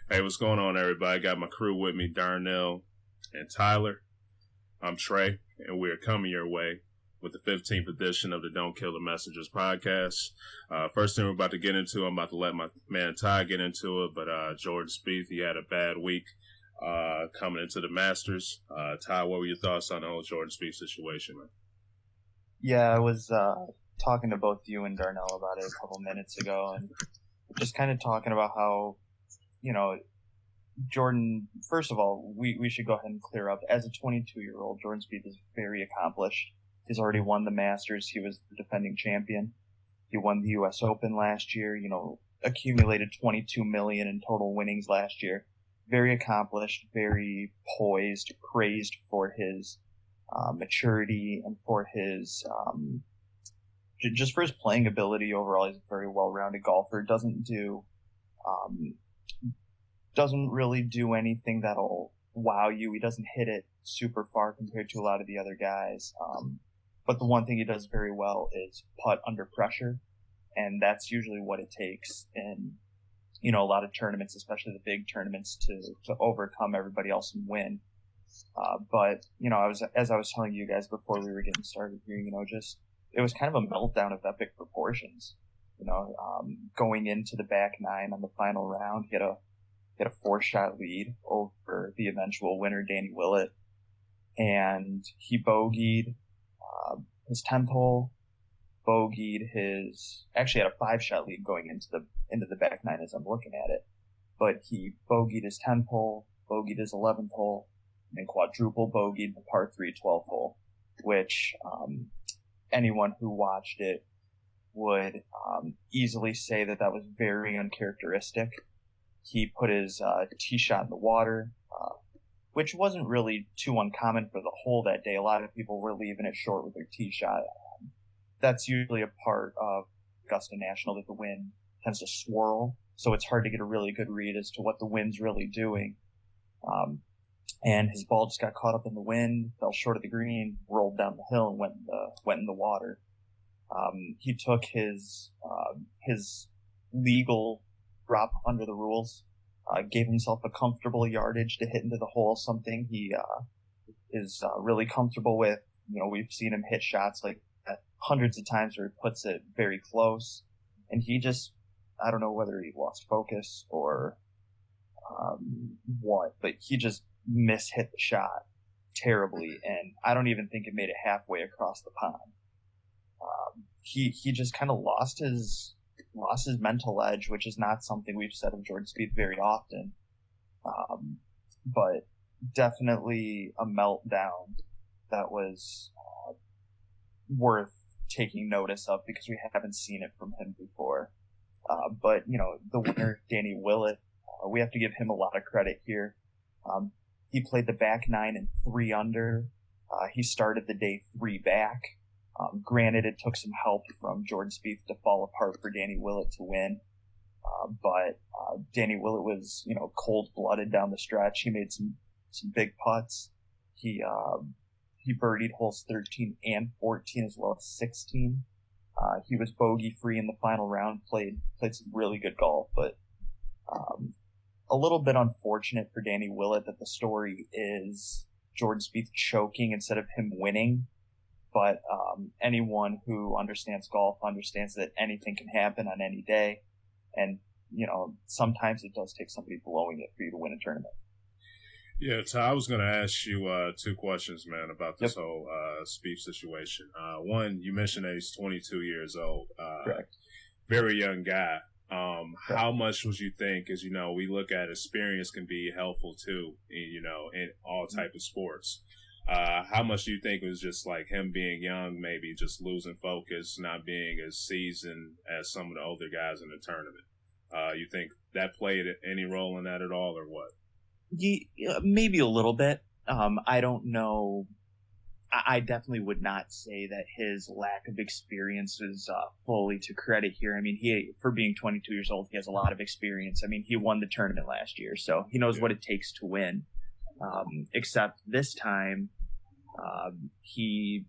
Hey, what's going on, everybody? I got my crew with me, Darnell and Tyler. I'm Trey, and we're coming your way with the 15th edition of the Don't Kill the Messengers podcast. First thing we're about to get into, I'm about to let my man Ty get into it, but Jordan Speith, he had a bad week coming into the Masters. Ty, what were your thoughts on the whole Jordan Speith situation, man? Yeah, I was talking to both you and Darnell about it a couple minutes ago, and just kind of talking about how, Jordan, first of all, we should go ahead and clear up. As a 22-year-old, Jordan Speith is very accomplished. He's already won the Masters. He was the defending champion. He won the U.S. Open last year, accumulated $22 million in total winnings last year. Very accomplished, very poised, praised for his maturity and for his just for his playing ability overall. He's a very well-rounded golfer. Doesn't really do anything that'll wow you. He doesn't hit it super far compared to a lot of the other guys. But the one thing he does very well is putt under pressure, and that's usually what it takes in a lot of tournaments, especially the big tournaments, to overcome everybody else and win. But as I was telling you guys before we were getting started here, it was kind of a meltdown of epic proportions. Going into the back nine on the final round, he had a 4-shot lead over the eventual winner, Danny Willett, and he bogeyed his 10th hole, actually had a 5-shot lead going into the back nine as I'm looking at it, but he bogeyed his 10th hole, bogeyed his 11th hole, and then quadruple bogeyed the par 3 12th hole, which anyone who watched it would easily say that was very uncharacteristic. He put his tee shot in the water, which wasn't really too uncommon for the hole that day. A lot of people were leaving it short with their tee shot. That's usually a part of Augusta National, that the wind tends to swirl, so it's hard to get a really good read as to what the wind's really doing. And his ball just got caught up in the wind, fell short of the green, rolled down the hill, and went in the water. He took his legal drop under the rules, gave himself a comfortable yardage to hit into the hole, something he is really comfortable with. We've seen him hit shots like that hundreds of times where he puts it very close, and he just, I don't know whether he lost focus or what, but he just mishit the shot terribly, and I don't even think it made it halfway across the pond. He just kind of lost his mental edge, which is not something we've said of Jordan Speith very often. But definitely a meltdown that was worth taking notice of, because we haven't seen it from him before. But the winner, Danny Willett, we have to give him a lot of credit here. He played the back nine in 3 under. He started the day 3 back. Granted, it took some help from Jordan Speith to fall apart for Danny Willett to win. But Danny Willett was, cold-blooded down the stretch. He made some big putts. He birdied holes 13 and 14 as well as 16. He was bogey-free in the final round, played some really good golf, but a little bit unfortunate for Danny Willett that the story is Jordan Speith choking instead of him winning. But anyone who understands golf understands that anything can happen on any day. And, sometimes it does take somebody blowing it for you to win a tournament. Yeah, Ty, I was going to ask you 2 questions, man, about this whole Speith situation. One, you mentioned that he's 22 years old. Correct. Very young guy. How much would you think, as we look at experience can be helpful too, in all type of sports. How much do you think it was just like him being young, maybe just losing focus, not being as seasoned as some of the older guys in the tournament? You think that played any role in that at all, or what? Yeah, maybe a little bit. I don't know. I definitely would not say that his lack of experience is fully to credit here. I mean, for being 22 years old, he has a lot of experience. I mean, he won the tournament last year, so he knows what it takes to win. Except this time, he,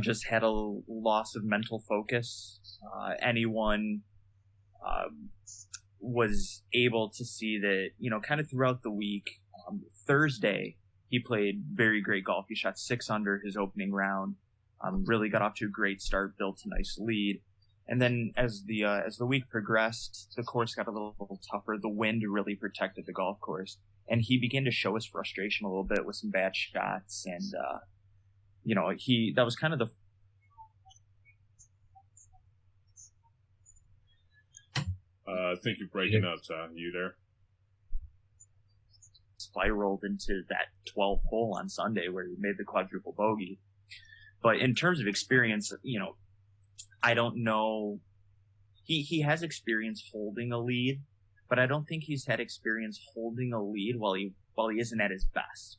just had a loss of mental focus. Anyone was able to see that, kind of throughout the week. Thursday, he played very great golf. He shot 6 under his opening round. Really got off to a great start, built a nice lead. And then as the week progressed, the course got a little tougher. The wind really protected the golf course, and he began to show his frustration a little bit with some bad shots. And that was kind of the I think you're breaking up, Ty. You there? Spiraled into that 12th hole on Sunday where he made the quadruple bogey. But in terms of experience, I don't know. He has experience holding a lead, but I don't think he's had experience holding a lead while he isn't at his best.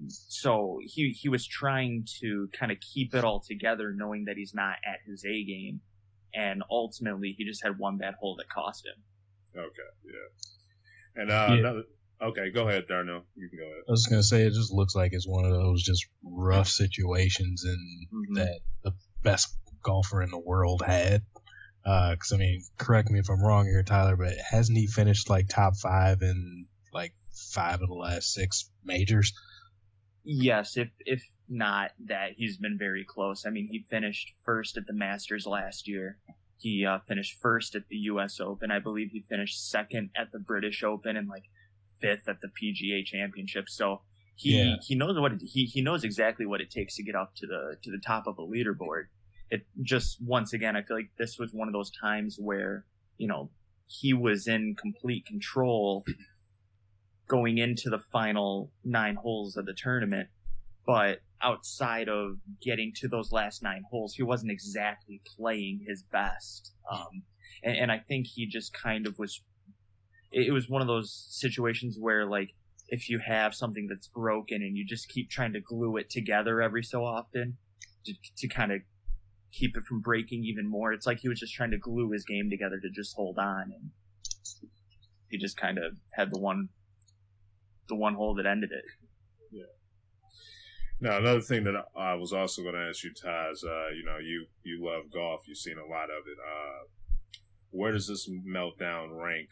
So he was trying to kind of keep it all together, knowing that he's not at his A game, and ultimately he just had one bad hole that cost him. Okay, yeah. And okay, go ahead, Darnell. You can go ahead. I was going to say, it just looks like it's one of those just rough situations and that the best golfer in the world had. Because, correct me if I'm wrong here, Tyler, but hasn't he finished like top 5 in like 5 of the last 6 majors? Yes, if not that, he's been very close. He finished first at the Masters last year. He finished first at the U.S. Open. I believe he finished second at the British Open and like 5th at the PGA Championship. So he knows he knows exactly what it takes to get up to the top of a leaderboard. It just, once again, I feel like this was one of those times where, he was in complete control going into the final 9 holes of the tournament, but outside of getting to those last 9 holes, he wasn't exactly playing his best. And I think he just kind of was, it was one of those situations where, like, if you have something that's broken and you just keep trying to glue it together every so often to kind of keep it from breaking even more, it's like he was just trying to glue his game together to just hold on, and he just kind of had the one hole that ended it. Yeah. Now, another thing that I was also going to ask you, Ty, is, you love golf. You've seen a lot of it. Where does this meltdown rank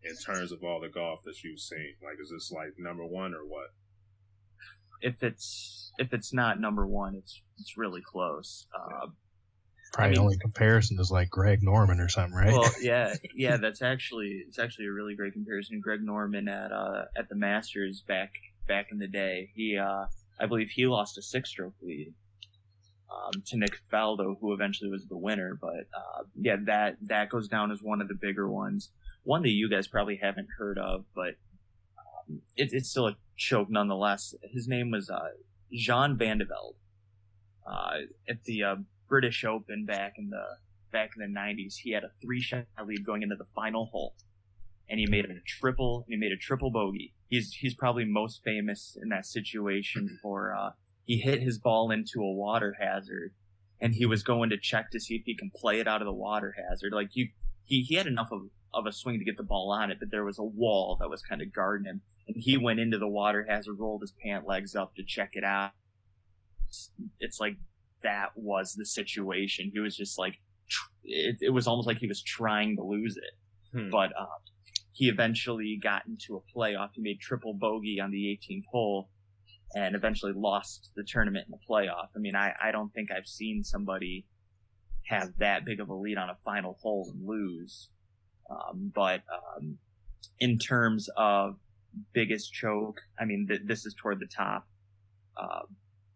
in terms of all the golf that you've seen? Like, is this like number 1 or what? If it's not number 1, it's really close. Probably only comparison is like Greg Norman or something, right? Well, yeah, it's actually a really great comparison. Greg Norman at the Masters back in the day, he I believe he lost a 6-stroke lead to Nick Faldo, who eventually was the winner. But that goes down as one of the bigger ones. One that you guys probably haven't heard of, but it's still a choke nonetheless. His name was Jean Van de Velde. At the British Open back in the 90s, he had a 3-shot lead going into the final hole, and he made a triple bogey. He's probably most famous in that situation for he hit his ball into a water hazard, and he was going to check to see if he can play it out of the water hazard. Like he had enough of a swing to get the ball on it, but there was a wall that was kind of guarding him, and he went into the water hazard, rolled his pant legs up to check it out. It's like that was the situation. He was just like, it was almost like he was trying to lose it. But he eventually got into a playoff. He made triple bogey on the 18th hole and eventually lost the tournament in the playoff. I don't think I've seen somebody have that big of a lead on a final hole and lose. But in terms of biggest choke, this is toward the top.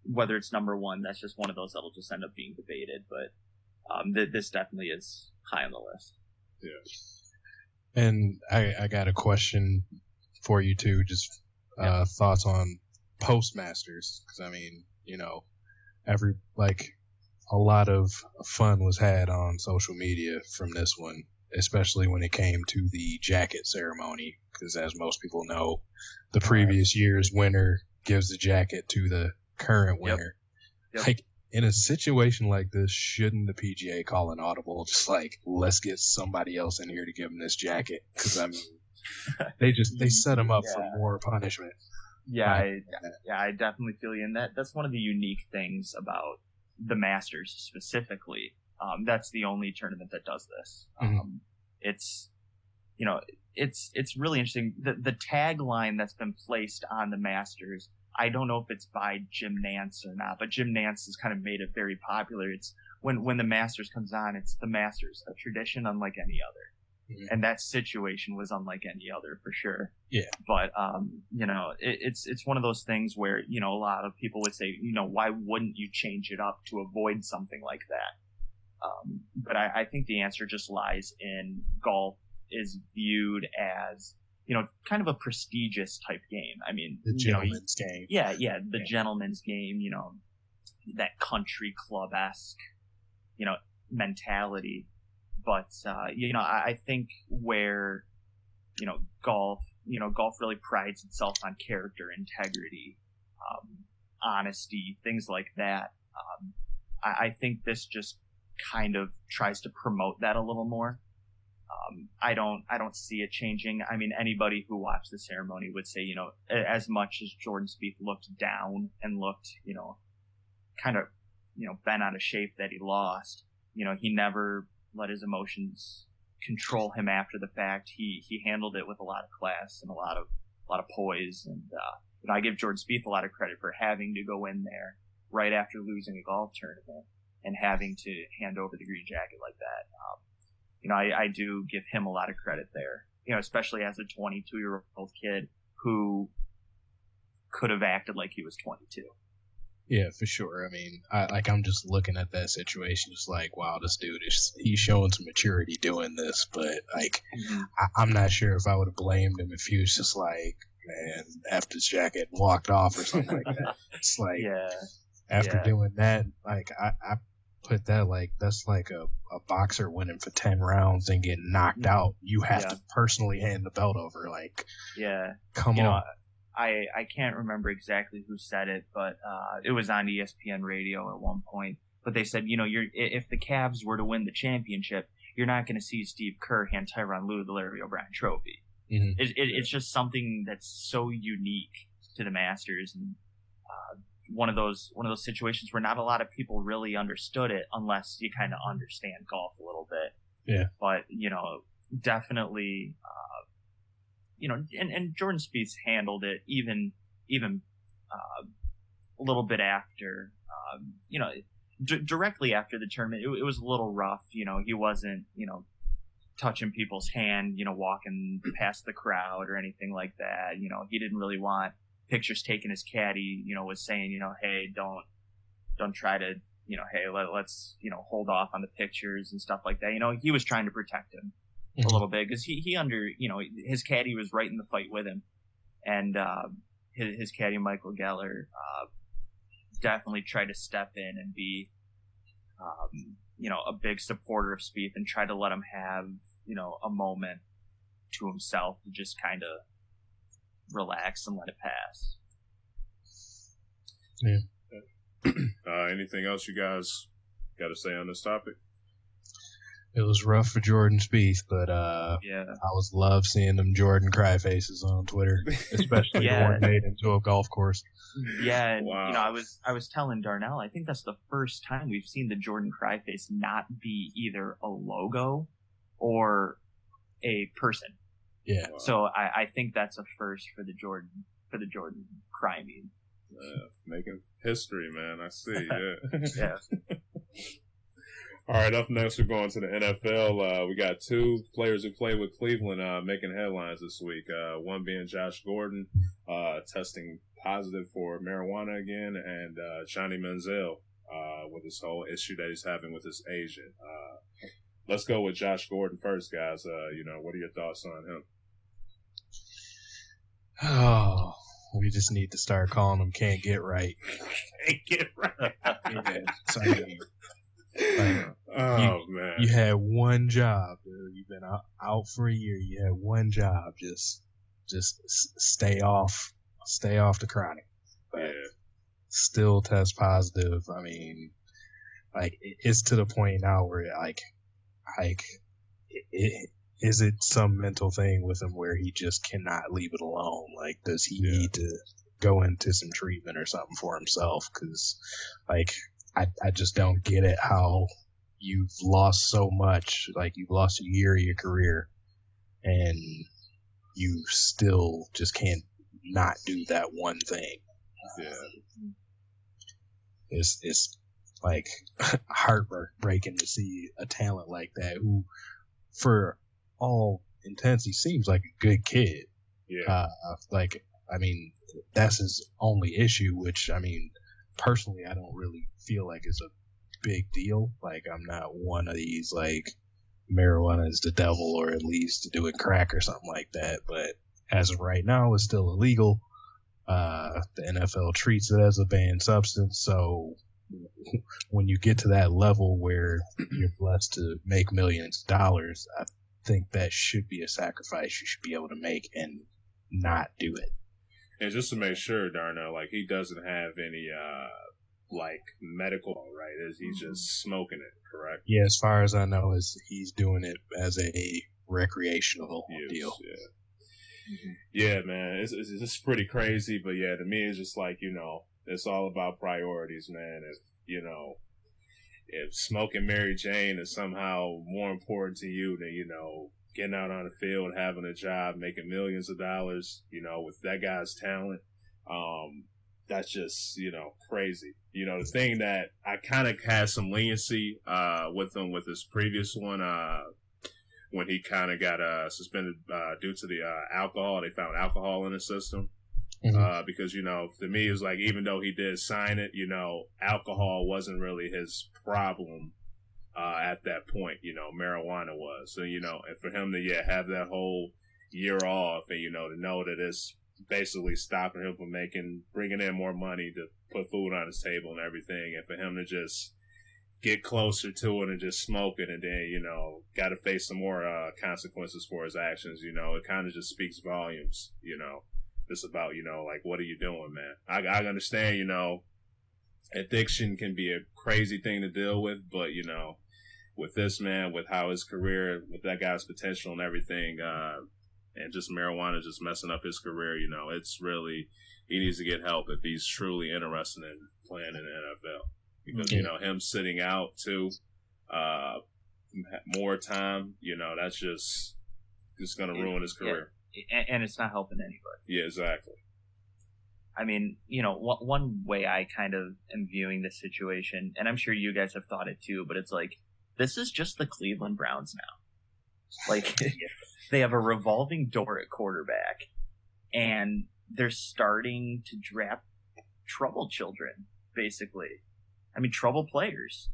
Whether it's number 1, that's just one of those that'll just end up being debated. But this definitely is high on the list. Yeah. And I got a question for you too. Just thoughts on postmasters, because a lot of fun was had on social media from this one, especially when it came to the jacket ceremony. Because as most people know, the previous year's winner gives the jacket to the current winner. Yep. Like, in a situation like this, shouldn't the PGA call an audible? Just like, let's get somebody else in here to give him this jacket, because they set him up for more punishment. I definitely feel you. And that's one of the unique things about the Masters specifically. That's the only tournament that does this. it's, you know, it's really interesting. The tagline that's been placed on the Masters, I don't know if it's by Jim Nantz or not, but Jim Nantz has kind of made it very popular. It's when the Masters comes on, it's the Masters, a tradition unlike any other. Mm-hmm. And that situation was unlike any other for sure. Yeah. But, you know, it's one of those things where, you know, a lot of people would say, you know, why wouldn't you change it up to avoid something like that? But I think the answer just lies in golf is viewed as, you know, kind of a prestigious type game. I mean, the gentleman's game. Yeah, the gentleman's game, you know, that country club-esque, you know, mentality. But, you know, I think where, you know, golf really prides itself on character, integrity, honesty, things like that. I think this just kind of tries to promote that a little more. I don't see it changing. I mean, anybody who watched the ceremony would say, you know, as much as Jordan Spieth looked down and looked, you know, kind of, you know, bent out of shape that he lost, you know, he never let his emotions control him after the fact. He handled it with a lot of class and a lot of poise. And, you know, I give Jordan Spieth a lot of credit for having to go in there right after losing a golf tournament and having to hand over the green jacket like that. You know, I do give him a lot of credit there, you know, especially as a 22-year-old kid who could have acted like he was 22. Yeah, for sure. I mean, I'm just looking at that situation. It's like, wow, this dude he's showing some maturity doing this, but like, mm-hmm. I'm not sure if I would have blamed him if he was just like, man, after his jacket and walked off or something like that. It's like, after doing that, like, I put that like, that's like a boxer winning for 10 rounds and getting knocked out. You have to personally hand the belt over. Like, come on. Know, I can't remember exactly who said it, but it was on ESPN radio at one point. But they said, you know, if the Cavs were to win the championship, you're not going to see Steve Kerr hand Tyronn Lue the Larry O'Brien Trophy. Mm-hmm. It's just something that's so unique to the Masters, and one of those situations where not a lot of people really understood it unless you kind of understand golf a little bit. Yeah. But, you know, definitely, you know, and Jordan Spieth handled it even a little bit after, you know, directly after the tournament. It was a little rough. You know, he wasn't, you know, touching people's hand, you know, walking past the crowd or anything like that. You know, he didn't really want pictures taken. His caddy, you know, was saying, you know, hey, don't try to, you know, hey, let's, you know, hold off on the pictures and stuff like that. You know, he was trying to protect him a little bit because he you know, his caddy was right in the fight with him, and his caddy Michael Geller definitely tried to step in and be you know, a big supporter of Spieth and try to let him have, you know, a moment to himself to just kind of relax and let it pass. Yeah. Anything else you guys got to say on this topic? It was rough for Jordan Spieth, but I was love seeing them Jordan cry faces on Twitter, especially the one made into a golf course. Yeah, and you know, I was telling Darnell, I think that's the first time we've seen the Jordan cry face not be either a logo or a person. Yeah. Wow. So I think that's a first for the Jordan cry meme. Making history, man. I see. Yeah. Yeah. All right, up next, we're going to the NFL. We got two players who played with Cleveland making headlines this week. One being Josh Gordon, testing positive for marijuana again, and Johnny Manziel with this whole issue that he's having with his agent. Let's go with Josh Gordon first, guys. You know, what are your thoughts on him? Oh, we just need to start calling him Can't Get Right. Can't Get Right. Yeah, so, man. You had one job, dude. You've been out for a year. You had one job. Just stay off the chronic. But still test positive. I mean, like, it's to the point now where is it some mental thing with him where he just cannot leave it alone? Like, does he need to go into some treatment or something for himself? Because, like, I just don't get it how you've lost so much, like you've lost a year of your career, and you still just can't not do that one thing. Yeah. It's like heartbreaking to see a talent like that who, for all intents, he seems like a good kid. Yeah. Like, I mean, that's his only issue, which, I mean, personally, I don't really feel like it's a big deal. Like, I'm not one of these, like, marijuana is the devil, or at least doing crack or something like that. But as of right now, it's still illegal. The NFL treats it as a banned substance. So when you get to that level where you're blessed to make millions of dollars, I think that should be a sacrifice you should be able to make and not do it. And just to make sure, Darnell, like, he doesn't have any, like, medical, right? Is he just smoking it, correct? Yeah, as far as I know, he's doing it as a recreational deal. Yeah. Mm-hmm. Yeah, man, it's pretty crazy, but yeah, to me, it's just like, you know, it's all about priorities, man. If, you know, if smoking Mary Jane is somehow more important to you than, you know, getting out on the field, having a job, making millions of dollars, you know, with that guy's talent, that's just, you know, crazy. You know, the thing that I kind of had some leniency with him with his previous one, when he kind of got suspended due to the alcohol. They found alcohol in the system. Mm-hmm. Because, you know, to me, it was like, even though he did sign it, you know, alcohol wasn't really his problem at that point. You know, marijuana was. So, you know, and for him to, have that whole year off and, you know, to know that it's basically stopping him from bringing in more money to put food on his table and everything, and for him to just get closer to it and just smoke it, and then, you know, got to face some more consequences for his actions. You know, it kind of just speaks volumes, you know. It's about, you know, like, what are you doing, man? I understand, you know, addiction can be a crazy thing to deal with, but, you know, with this man, with how his career, with that guy's potential and everything, and just marijuana just messing up his career, you know, it's really, he needs to get help if he's truly interested in playing in the NFL. Because, you know, him sitting out too, more time, you know, that's just going to ruin his career. And it's not helping anybody. Yeah, exactly. I mean, you know, one way I kind of am viewing this situation, and I'm sure you guys have thought it too, but it's like, this is just the Cleveland Browns now. Like, they have a revolving door at quarterback, and they're starting to draft troubled children, basically. I mean, trouble players.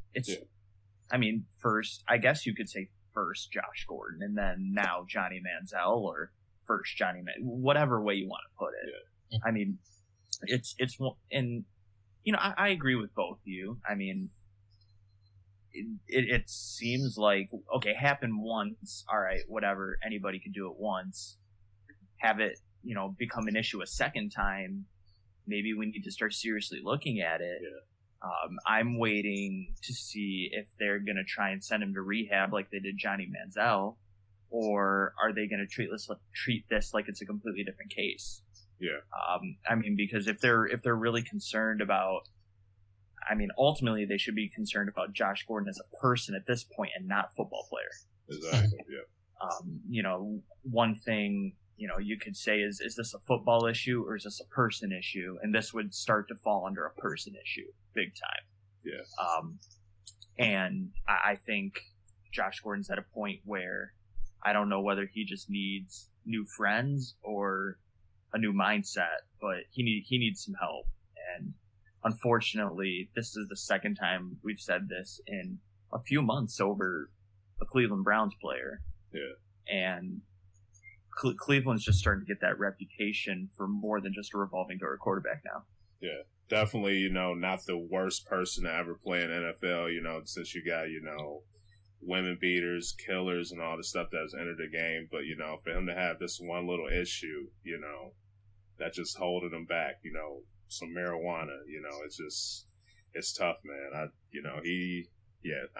I mean, first, I guess you could say first Josh Gordon, and then now Johnny Manziel, or first Johnny whatever way you want to put it. Yeah. I mean, it's, and, you know, I agree with both of you. I mean, it seems like, okay, happened once, all right, whatever, anybody can do it once. Have it, you know, become an issue a second time, maybe we need to start seriously looking at it. Yeah. I'm waiting to see if they're going to try and send him to rehab like they did Johnny Manziel, or are they going to treat this like it's a completely different case? Yeah. I mean, because if they're really concerned about, I mean, ultimately they should be concerned about Josh Gordon as a person at this point and not football player. Exactly. Yeah. You know, one thing, you know, you could say is this a football issue or is this a person issue? And this would start to fall under a person issue, big time. Yeah. And I think Josh Gordon's at a point where I don't know whether he just needs new friends or a new mindset, but he needs some help. And unfortunately, this is the second time we've said this in a few months over a Cleveland Browns player. Yeah. And Cleveland's just starting to get that reputation for more than just a revolving door quarterback now. Yeah, definitely, you know, not the worst person to ever play in NFL, you know, since you got, you know, women beaters, killers, and all the stuff that's entered the game. But, you know, for him to have this one little issue, you know, that just holding him back, you know, some marijuana, you know, it's tough, man. I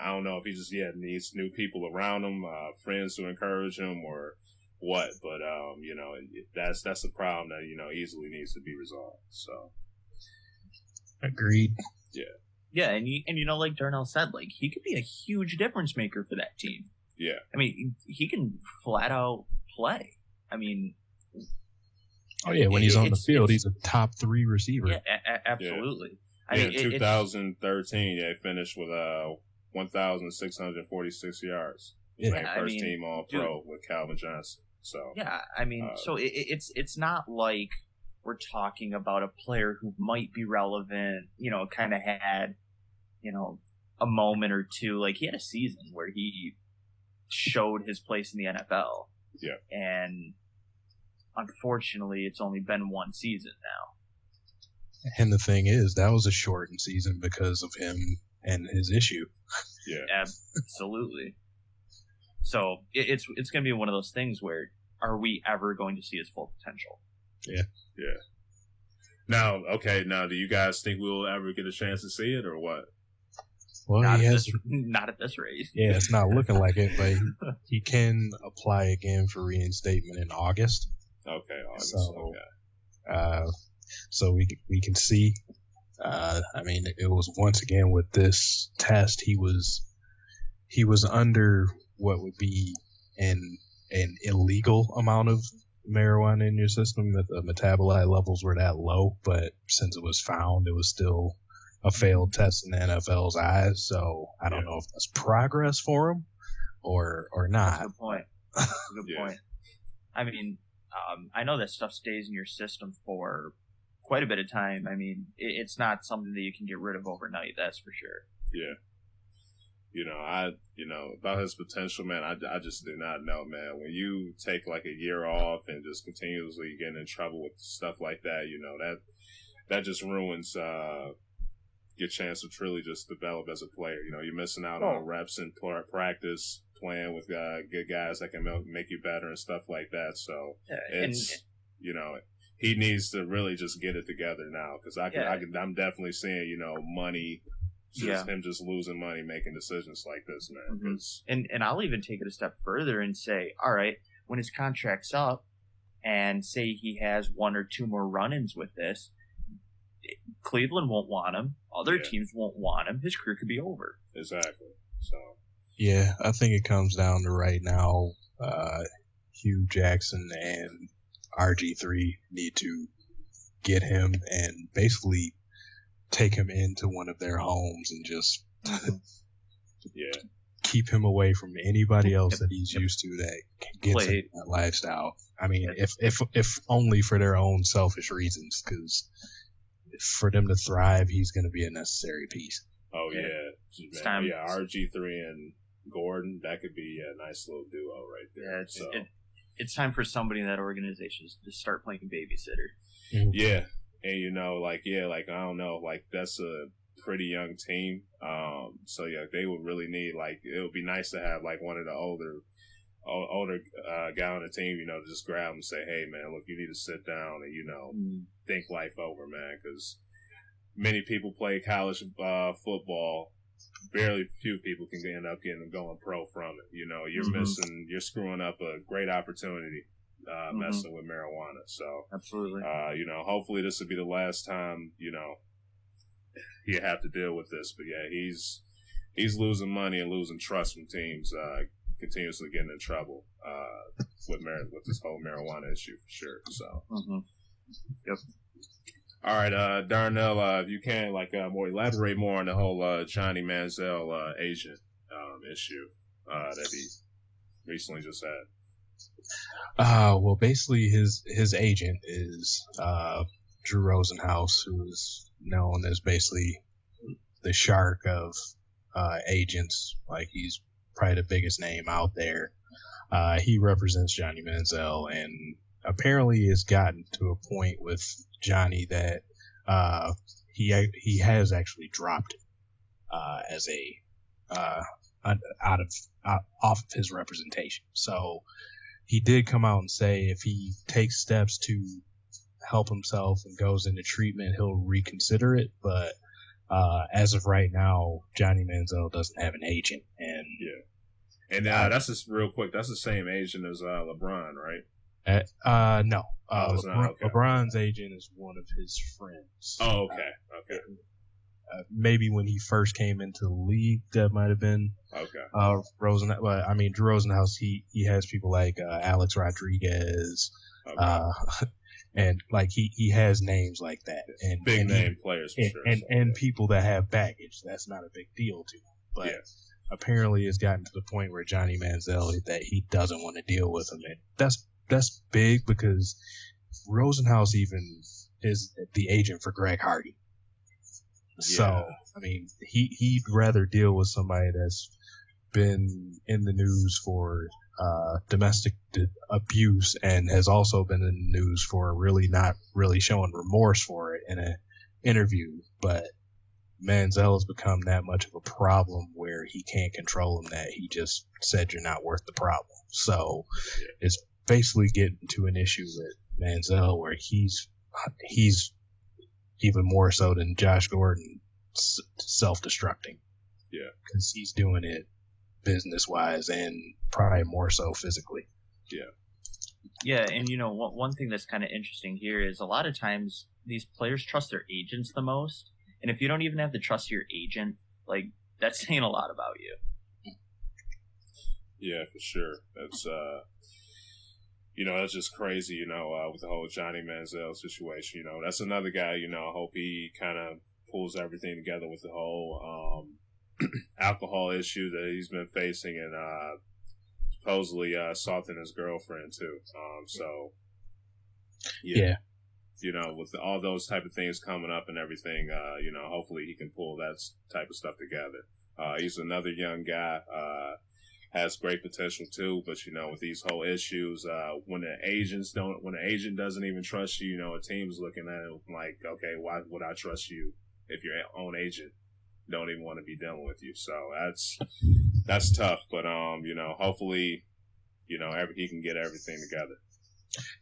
don't know if he just, needs new people around him, friends to encourage him or what, but, you know, that's a problem that, you know, easily needs to be resolved. So. Agreed. Yeah. Yeah, and you know, like Darnell said, like he could be a huge difference maker for that team. Yeah. I mean, he can flat out play. I mean, oh yeah, when he's on the field, he's a top 3 receiver. Yeah, absolutely. Yeah. In 2013, he finished with 1,646 yards. Yeah, first team All Pro with Calvin Johnson. So yeah, I mean, so it's not like we're talking about a player who might be relevant. You know, kind of had, you know, a moment or two. Like he had a season where he showed his place in the NFL. Yeah, and unfortunately, it's only been one season now. And the thing is, that was a shortened season because of him and his issue. Yeah, absolutely. So it's going to be one of those things where, are we ever going to see his full potential? Yeah. Yeah. Now, do you guys think we'll ever get a chance to see it or what? Well, not at this rate. Yeah, it's not looking like it, but he can apply again for reinstatement in August. Okay, August. So, okay. So we can see. I mean, it was once again with this test, he was under what would be an illegal amount of marijuana in your system, that the metabolite levels were that low, but since it was found, it was still a failed test in the NFL's eyes. So I don't know if that's progress for him or not. That's a good point. That's a good point. I mean, I know that stuff stays in your system for quite a bit of time. I mean, it's not something that you can get rid of overnight. That's for sure. Yeah. About his potential, man, I just do not know, man. When you take like a year off and just continuously getting in trouble with stuff like that, that just ruins your chance to truly just develop as a player. You're missing out on reps and practice, playing with good guys that can make you better and stuff like that. So he needs to really just get it together now, because I'm definitely seeing, money. Him just losing money making decisions like this, man. Mm-hmm. And I'll even take it a step further and say, all right, when his contract's up and say he has 1 or 2 more run-ins with this, Cleveland won't want him. Other teams won't want him. His career could be over. Exactly. So yeah, I think it comes down to right now, Hugh Jackson and RG3 need to get him and basically take him into one of their homes and just keep him away from anybody else that he's used to that gets in that lifestyle. I mean, if only for their own selfish reasons, because for them to thrive, he's going to be a necessary piece. Oh yeah, it's time. Yeah, RG3 and Gordon, that could be a nice little duo right there. Yeah, it's time for somebody in that organization to start playing babysitter. Mm-hmm. Yeah. And I don't know, that's a pretty young team. So they would really need, it would be nice to have one of the older guy on the team, to just grab him and say, hey man, look, you need to sit down and think life over, man, because many people play college football. Very few people can end up going pro from it. You're screwing up a great opportunity. Messing with marijuana. So absolutely. Hopefully this will be the last time, you have to deal with this. But yeah, he's losing money and losing trust from teams, continuously getting in trouble, with this whole marijuana issue for sure. So Yep. All right, Darnell, if you can elaborate more on the whole Johnny Manziel agent issue that he recently just had. Well, basically his agent is Drew Rosenhaus, who is known as basically the shark of agents. He's probably the biggest name out there. He represents Johnny Manziel, and apparently has gotten to a point with Johnny that he has actually dropped it as off of his representation. So he did come out and say if he takes steps to help himself and goes into treatment, he'll reconsider it. But as of right now, Johnny Manziel doesn't have an agent. And that's just real quick. That's the same agent as LeBron, right? No. Okay. LeBron's agent is one of his friends. Oh, okay. maybe when he first came into the league, that might have been Rosenhaus. Well, I mean, Drew Rosenhaus, he has people like Alex Rodriguez, and like he has names like that, and big name players for sure. And people that have baggage. That's not a big deal to him, but apparently it's gotten to the point where Johnny Manziel that he doesn't want to deal with him, and that's big because Rosenhaus even is the agent for Greg Hardy. So, I mean, he'd rather deal with somebody that's been in the news for domestic abuse and has also been in the news for really not really showing remorse for it in an interview. But Manziel has become that much of a problem where he can't control him, that he just said you're not worth the problem. So it's basically getting to an issue with Manziel where he's even more so than Josh Gordon self-destructing. Yeah. Because he's doing it business-wise and probably more so physically. Yeah. Yeah, and one thing that's kind of interesting here is a lot of times these players trust their agents the most. And if you don't even have to trust your agent, like, that's saying a lot about you. Yeah, for sure. That's that's just crazy, with the whole Johnny Manziel situation. That's another guy, I hope he kind of pulls everything together with the whole alcohol issue that he's been facing and supposedly assaulting his girlfriend, too. With all those type of things coming up and everything, hopefully he can pull that type of stuff together. He's another young guy, has great potential too, but with these whole issues, when an agent doesn't even trust you, a team's looking at it like, okay, why would I trust you if your own agent don't even want to be dealing with you? So that's tough, but hopefully, he can get everything together.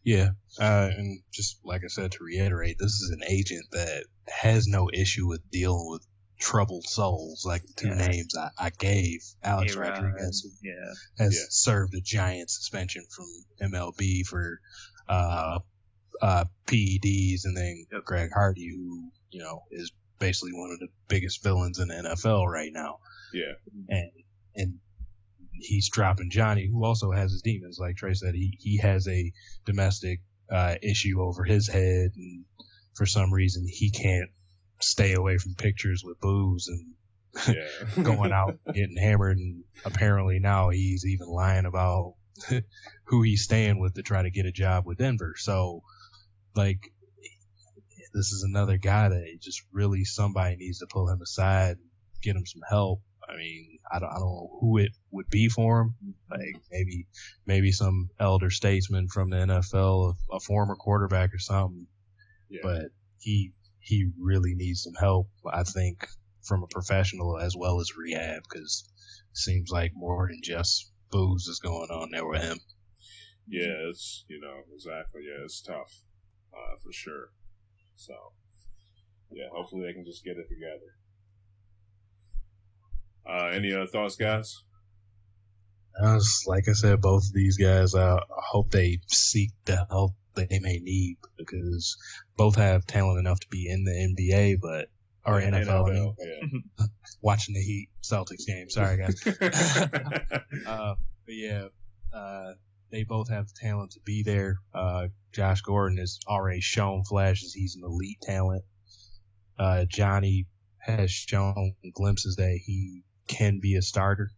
Yeah, and just like I said, to reiterate, this is an agent that has no issue with dealing with troubled souls, like the two names I gave. Alex Rodriguez has served a giant suspension from MLB for PEDs, and then Greg Hardy, who is basically one of the biggest villains in the NFL right now. Yeah, and he's dropping Johnny, who also has his demons. Like Trey said, he has a domestic issue over his head, and for some reason he can't stay away from pictures with booze and going out getting hammered. And apparently now he's even lying about who he's staying with to try to get a job with Denver. So, like, this is another guy that just really somebody needs to pull him aside, get him some help. I mean, I don't know who it would be for him. Like maybe some elder statesman from the NFL, a former quarterback or something. Yeah. But he really needs some help, I think, from a professional as well as rehab, because it seems like more than just booze is going on there with him. Yeah, it's exactly. Yeah, it's tough, for sure. So, yeah, hopefully they can just get it together. Any other thoughts, guys? Like I said, both of these guys, I hope they seek the help that they may need, because both have talent enough to be in the NBA, or NFL. Yeah. Watching the Heat Celtics game. Sorry, guys. But yeah, they both have the talent to be there. Josh Gordon has already shown flashes. He's an elite talent. Johnny has shown glimpses that he can be a starter,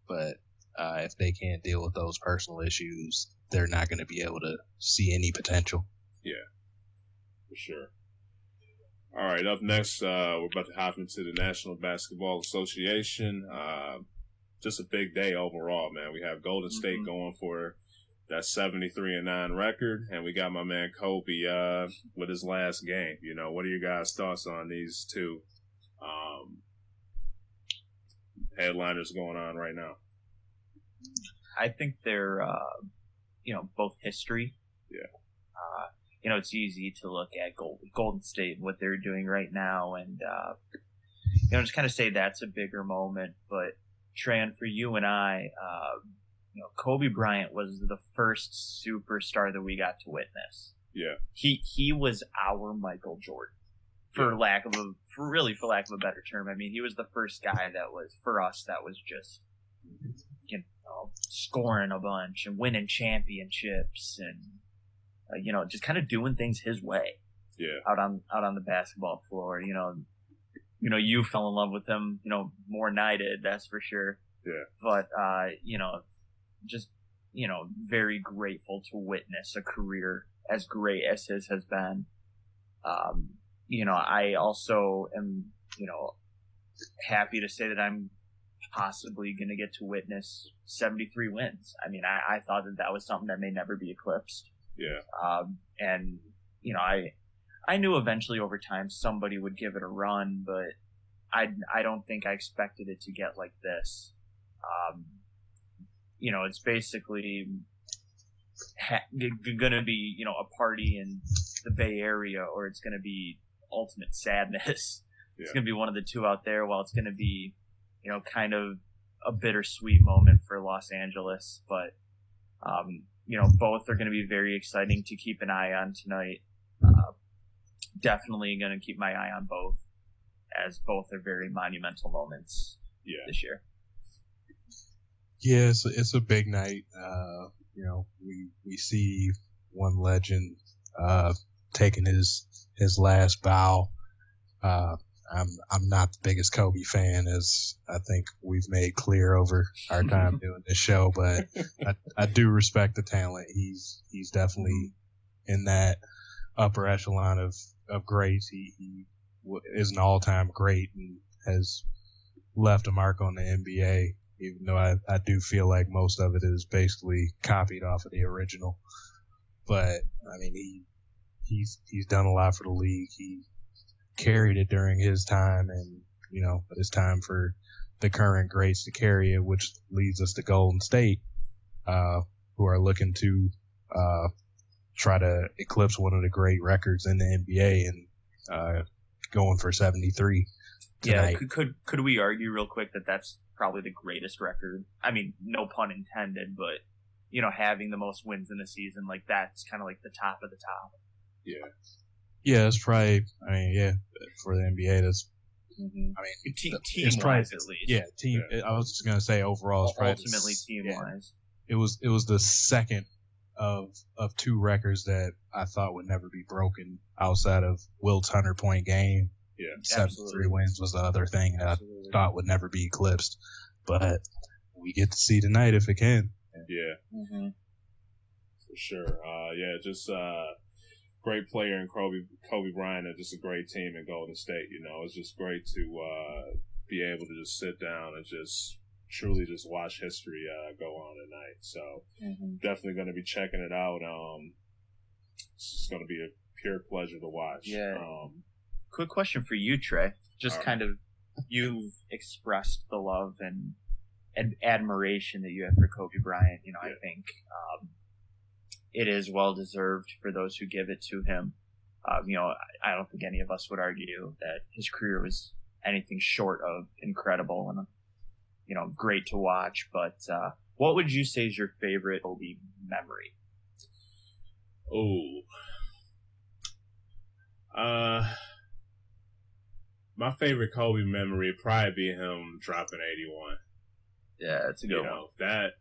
but if they can't deal with those personal issues, they're not going to be able to see any potential. Yeah, for sure. All right, up next, we're about to hop into the National Basketball Association. Just a big day overall, man. We have Golden State going for that 73-9 record, and we got my man Kobe with his last game. What are your guys' thoughts on these two headliners going on right now? I think they're, both history. Yeah. It's easy to look at Golden State, what they're doing right now, and, just kind of say that's a bigger moment. But, Tran, for you and I, Kobe Bryant was the first superstar that we got to witness. Yeah. He was our Michael Jordan for lack of a better term. I mean, he was the first guy that was just, you know, scoring a bunch and winning championships and, you know, just kind of doing things his way. Yeah. Out on the basketball floor. You know, you fell in love with him, you know, more than I did, that's for sure. Yeah. But, you know, just, you know, very grateful to witness a career as great as his has been. You know, I also am, you know, happy to say that I'm possibly going to get to witness 73 wins. I mean, I thought that was something that may never be eclipsed. Yeah. And, you know, I knew eventually over time somebody would give it a run, but I don't think I expected it to get like this. You know, it's basically going to be, you know, a party in the Bay Area, or it's going to be ultimate sadness. Yeah. It's going to be one of the two out there. While it's going to be, you know, kind of a bittersweet moment for Los Angeles, but, you know, both are going to be very exciting to keep an eye on tonight. Definitely going to keep my eye on both, as both are very monumental moments this year. Yeah, it's a big night. You know, we see one legend taking his last bow. I'm not the biggest Kobe fan, as I think we've made clear over our time doing this show, but I do respect the talent. He's definitely in that upper echelon of greats. He is an all-time great and has left a mark on the NBA, even though I do feel like most of it is basically copied off of the original. But I mean, he's done a lot for the league. He carried it during his time, and you know, it's time for the current greats to carry it, which leads us to Golden State, who are looking to try to eclipse one of the great records in the NBA and going for 73 tonight. Yeah, could we argue real quick that that's probably the greatest record? I mean, no pun intended, but you know, having the most wins in a season, like that's kind of like the top of the top. Yeah. Yeah, it's probably. I mean, yeah, for the NBA, that's. I mean, team-wise at least. Yeah, team. Yeah. I was just gonna say overall, it's probably ultimately team-wise. Yeah. It was the second of two records that I thought would never be broken outside of Wilt's 100-point game. Yeah, 73 wins was the other thing that I thought would never be eclipsed, but we get to see tonight if it can. Yeah, for sure. Yeah, just great player in Kobe Bryant, and just a great team in Golden State. You know, it's just great to be able to just sit down and just truly just watch history go on tonight. So definitely going to be checking it out. It's going to be a pure pleasure to watch. Yeah. Quick question for you, Trey. Just kind of, you've expressed the love and admiration that you have for Kobe Bryant. You know, I think it is well deserved for those who give it to him. You know, I don't think any of us would argue that his career was anything short of incredible and, you know, great to watch. But what would you say is your favorite Kobe memory? My favorite Kobe memory would probably be him dropping 81. Yeah, that's a good one.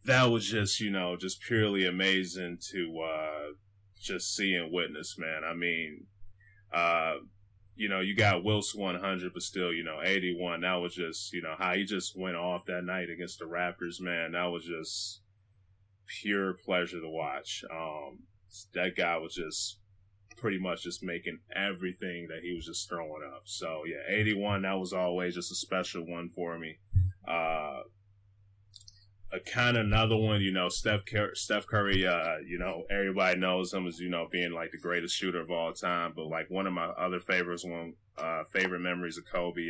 That was just, you know, just purely amazing to just see and witness, man. I mean, you know, you got Wilt's 100, but still, you know, 81, that was just, you know, how he just went off that night against the Raptors, man. That was just pure pleasure to watch. That guy was just pretty much just making everything that he was just throwing up. So, yeah, 81, that was always just a special one for me. A kind of another one, you know, Steph Curry, you know, everybody knows him as, you know, being like the greatest shooter of all time. But like one of my other favorites, favorite memories of Kobe,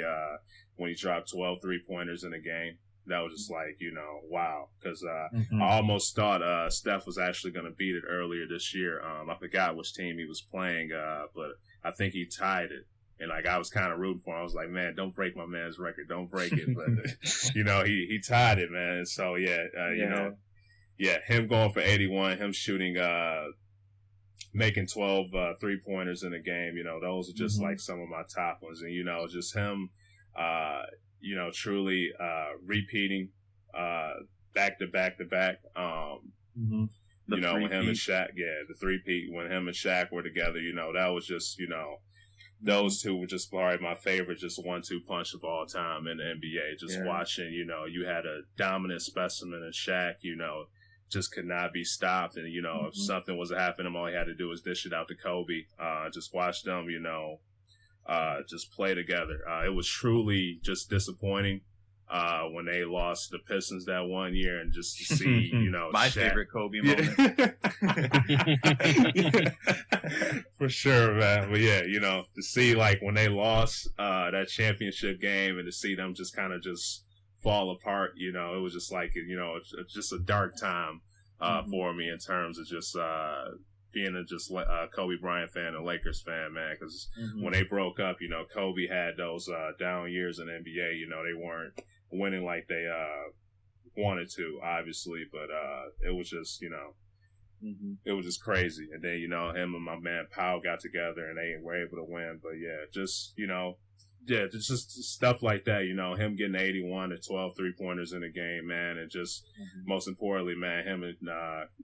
when he dropped 12 3-pointers in a game. That was just like, you know, wow. Because I almost thought Steph was actually going to beat it earlier this year. I forgot which team he was playing, but I think he tied it. And, like, I was kind of rooting for him. I was like, man, don't break my man's record. Don't break it. But, you know, he tied it, man. So, you know, him going for 81, him shooting making 12 3-pointers in a game. Those are just like some of my top ones. And, just him, truly repeating back to back to back. When him and Shaq, the three-peat, when him and Shaq were together, that was just, those two were just probably my favorite, just 1-2 punch of all time in the NBA. Just watching, you had a dominant specimen in Shaq, just could not be stopped. And, if something was happening, all he had to do was dish it out to Kobe. Just watch them, just play together. It was truly just disappointing when they lost the Pistons that one year, and just to see, my Shaq. favorite Kobe moment. For sure, man. But yeah, to see like when they lost that championship game, and to see them just kind of just fall apart, it was just like, it's just a dark time for me in terms of just being a Kobe Bryant fan and Lakers fan, man, because when they broke up, Kobe had those down years in the NBA. They weren't winning like they wanted to, obviously, but it was just, it was just crazy. And then, him and my man Powell got together and they were able to win. But yeah, just just stuff like that, him getting 81 to 12 3-pointers in a game, man, and just most importantly, man, him and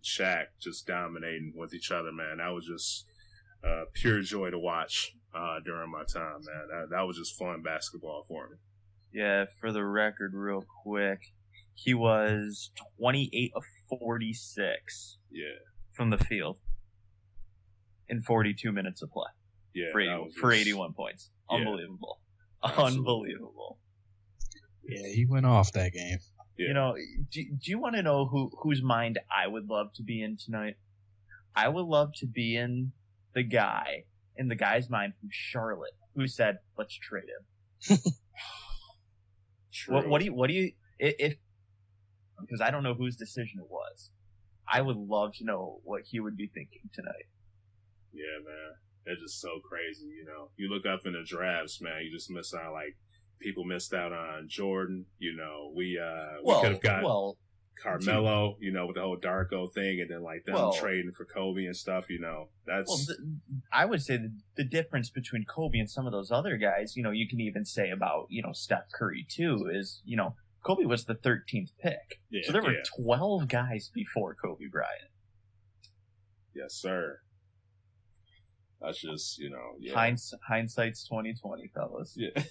Shaq just dominating with each other, man. That was just pure joy to watch during my time, man. That was just fun basketball for me. Yeah, for the record, real quick, he was 28 of 46 from the field in 42 minutes of play. Yeah, for 81 points. Unbelievable. Absolutely. Unbelievable. Yeah, he went off that game. Yeah. Do you want to know whose mind I would love to be in tonight? I would love to be in the guy's mind from Charlotte who said, "Let's trade him." What do you if because I don't know whose decision it was. I would love to know what he would be thinking tonight. Yeah, man. They're just so crazy, You look up in the drafts, man, you just miss out, like, people missed out on Jordan, we could have got Carmelo, with the whole Darko thing, and then, like, them trading for Kobe and stuff, that's... I would say the difference between Kobe and some of those other guys, you can even say about, Steph Curry, too, is, Kobe was the 13th pick. Yeah, so there were 12 guys before Kobe Bryant. Yes, sir. That's just, hindsight's 20/20, fellas. Yeah.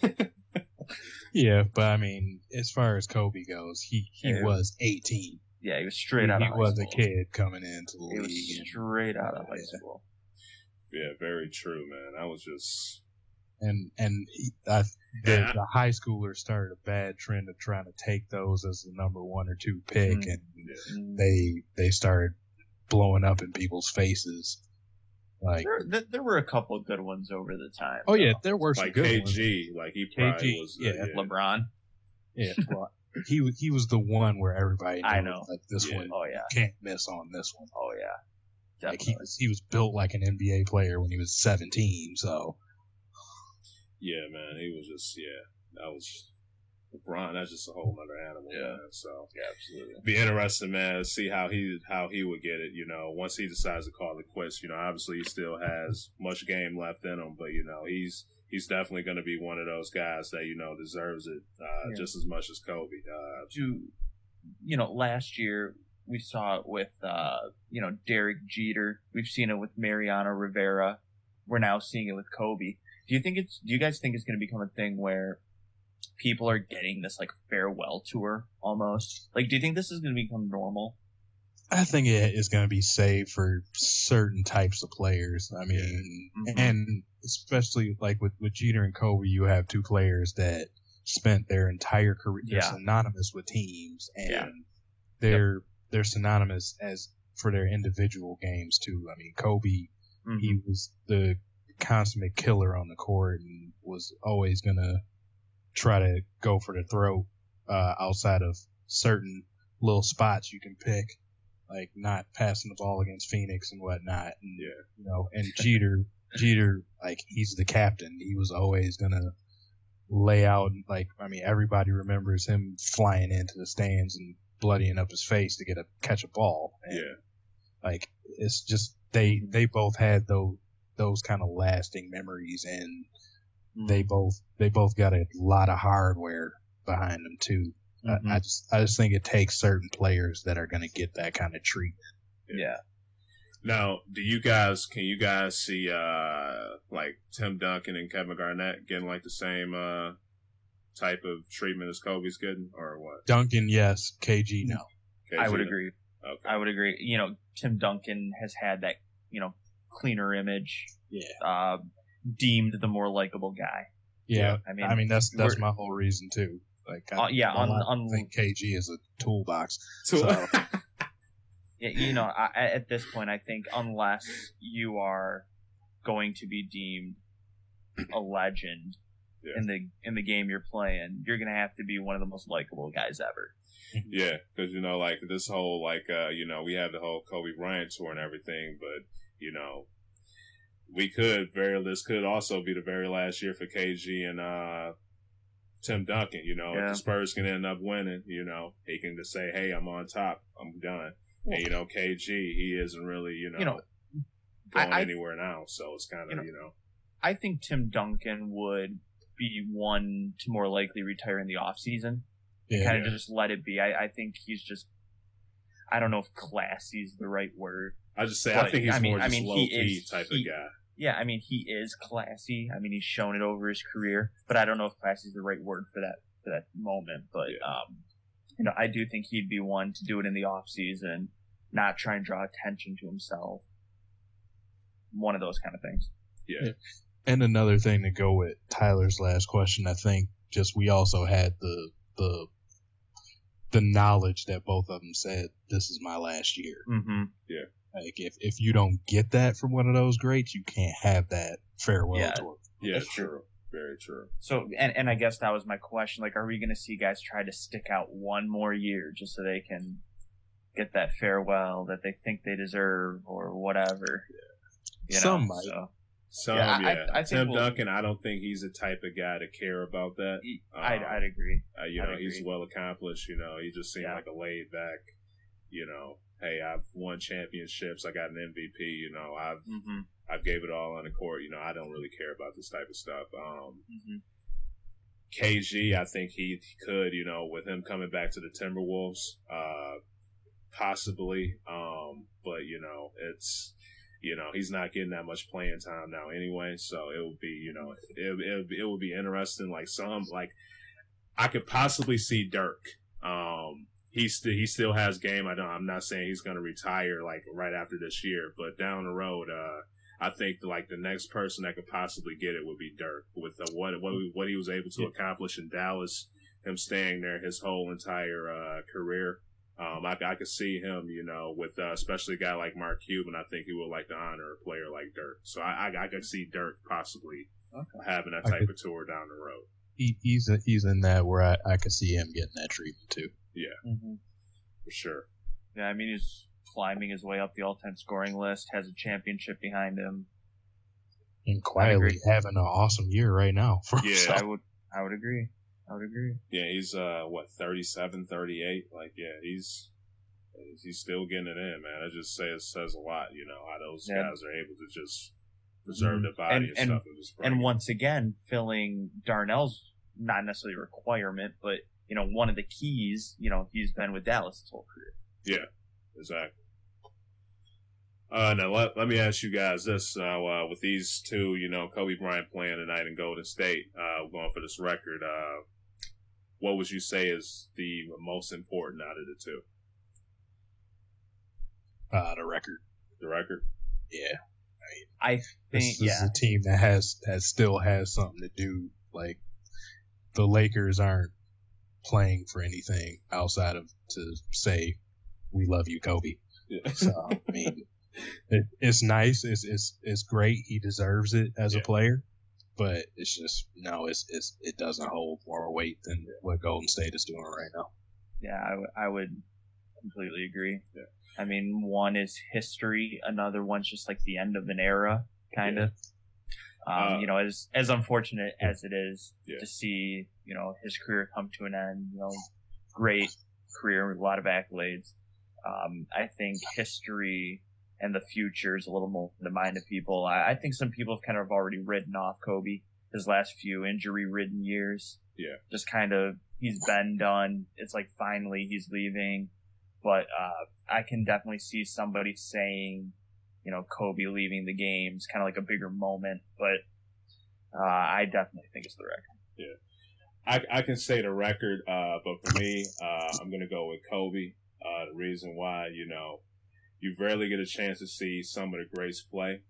Yeah, but I mean, as far as Kobe goes, he was 18. Yeah, he was straight out of high school. He was a kid coming into the league. He was straight out of high school. Yeah, very true, man. I was just... The high schoolers started a bad trend of trying to take those as the number 1 or 2 pick, and they started blowing up in people's faces. Like there were a couple of good ones over the time. Oh yeah, there were some like good KG, ones. Like he probably was. LeBron. Yeah, well, he was the one where everybody knew, I know, like this one. Oh yeah, can't miss on this one. Oh yeah, definitely. Like he was built like an NBA player when he was 17. So yeah, man, he was just that was LeBron. That's just a whole other animal. Yeah, man. So yeah, absolutely. Be interesting, man, to see how he would get it. Once he decides to call it quits. Obviously he still has much game left in him, but he's definitely going to be one of those guys that deserves it just as much as Kobe. Last year we saw it with Derek Jeter. We've seen it with Mariano Rivera. We're now seeing it with Kobe. Do you guys think it's going to become a thing where people are getting this like farewell tour almost? Like, do you think this is going to become normal? I think it is going to be saved for certain types of players. I mean, and especially like with Jeter and Kobe, you have two players that spent their entire career. They're synonymous with teams, and they're synonymous as for their individual games too. I mean, Kobe, he was the consummate killer on the court and was always going to try to go for the throat outside of certain little spots you can pick, like not passing the ball against Phoenix and whatnot. And, and Jeter, like, he's the captain. He was always going to lay out, like, I mean, everybody remembers him flying into the stands and bloodying up his face to catch a ball. And, like, it's just they both had those kind of lasting memories, and they both got a lot of hardware behind them too. I just think it takes certain players that are going to get that kind of treatment. Yeah. Now, can you guys see like Tim Duncan and Kevin Garnett getting like the same type of treatment as Kobe's getting, or what? Duncan, yes. KG, no. KG, I would agree. Okay. I would agree. You know, Tim Duncan has had that, cleaner image. Yeah. Deemed the more likable guy. Yeah. I mean that's my whole reason too. Like, I think KG is a toolbox. So. At this point, I think unless you are going to be deemed a legend in the game you're playing, you're going to have to be one of the most likable guys ever. Yeah, because like this whole we have the whole Kobe Bryant tour and everything, but this could also be the very last year for KG and Tim Duncan. If the Spurs can end up winning, he can just say, "Hey, I'm on top. I'm done." And KG, he isn't really going anywhere now, so it's kind of I think Tim Duncan would be one to more likely retire in the off season. Kind of just let it be. I think he's just, I don't know if classy is the right word. I think he's more just low-key type of guy. Yeah, I mean, he is classy. I mean, he's shown it over his career, but I don't know if classy is the right word for that moment. But, I do think he'd be one to do it in the off season, not try and draw attention to himself. One of those kind of things. Yeah. And another thing to go with Tyler's last question, I think just we also had the knowledge that both of them said, this is my last year. Mm-hmm. Yeah. Like if you don't get that from one of those greats, you can't have that farewell tour. Yeah, that's true. Very true. So, and I guess that was my question. Like, are we going to see guys try to stick out one more year just so they can get that farewell that they think they deserve or whatever? Yeah. Some might. So, I Tim Duncan, I don't think he's the type of guy to care about that. I'd agree. He's well accomplished. He just seemed like a laid back, hey, I've won championships. I got an MVP. I've gave it all on the court. I don't really care about this type of stuff. KG, I think he could, with him coming back to the Timberwolves, possibly. But, it's, he's not getting that much playing time now anyway. So it would be, it would be interesting. I could possibly see Dirk. He still has game. I'm not saying he's going to retire right after this year, but down the road, I think the next person that could possibly get it would be Dirk with what he was able to accomplish in Dallas, him staying there his whole entire career. I could see him, with especially a guy like Mark Cuban. I think he would like to honor a player like Dirk. So I could see Dirk possibly having that type of tour down the road. He's in that where I could see him getting that treatment too. Yeah, for sure. Yeah, I mean he's climbing his way up the all-time scoring list, has a championship behind him, and quietly having an awesome year right now. I would agree. Yeah, he's 37, 38. He's still getting it in, man. It says a lot, how those guys are able to just preserve their body and stuff. And once again, filling Darnell's not necessarily a requirement, but one of the keys. He's been with Dallas his whole career. Yeah, exactly. Now let me ask you guys this: with these two, Kobe Bryant playing tonight in Golden State, going for this record. What would you say is the most important out of the two? The record. The record. Yeah. I think this is a team that still has something to do. Like the Lakers aren't playing for anything outside of to say we love you, Kobe. Yeah. So I mean, it's nice. It's great. He deserves it as a player. But it's just it doesn't hold more weight than what Golden State is doing right now. Yeah, I would completely agree. Yeah. I mean, one is history, another one's just like the end of an era, kind of. As unfortunate as it is to see, his career come to an end. Great career, a lot of accolades. I think history and the future is a little more in the mind of people. I think some people have kind of already written off Kobe his last few injury-ridden years. Yeah. Just kind of, he's been done. It's like finally he's leaving. But I can definitely see somebody saying, you know, Kobe leaving the game is kind of like a bigger moment. But I definitely think it's the record. Yeah. I can say the record, but for me, I'm going to go with Kobe. The reason why, you know, you rarely get a chance to see some of the greats play.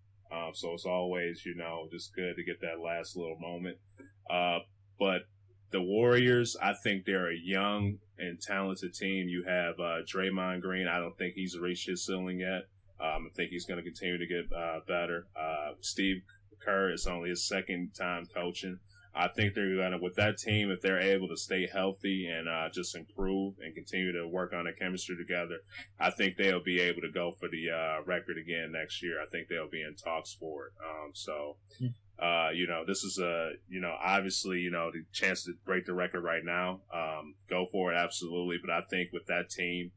So it's always, you know, just good to get that last little moment. But the Warriors, I think they're a young and talented team. You have Draymond Green. I don't think he's reached his ceiling yet. I think he's going to continue to get better. Steve Kerr is only his second time coaching. I think they're going to, with that team, if they're able to stay healthy and just improve and continue to work on their chemistry together, I think they'll be able to go for the record again next year. I think they'll be in talks for it. You know, this is obviously, you know, the chance to break the record right now. Go for it, absolutely. But I think with that team,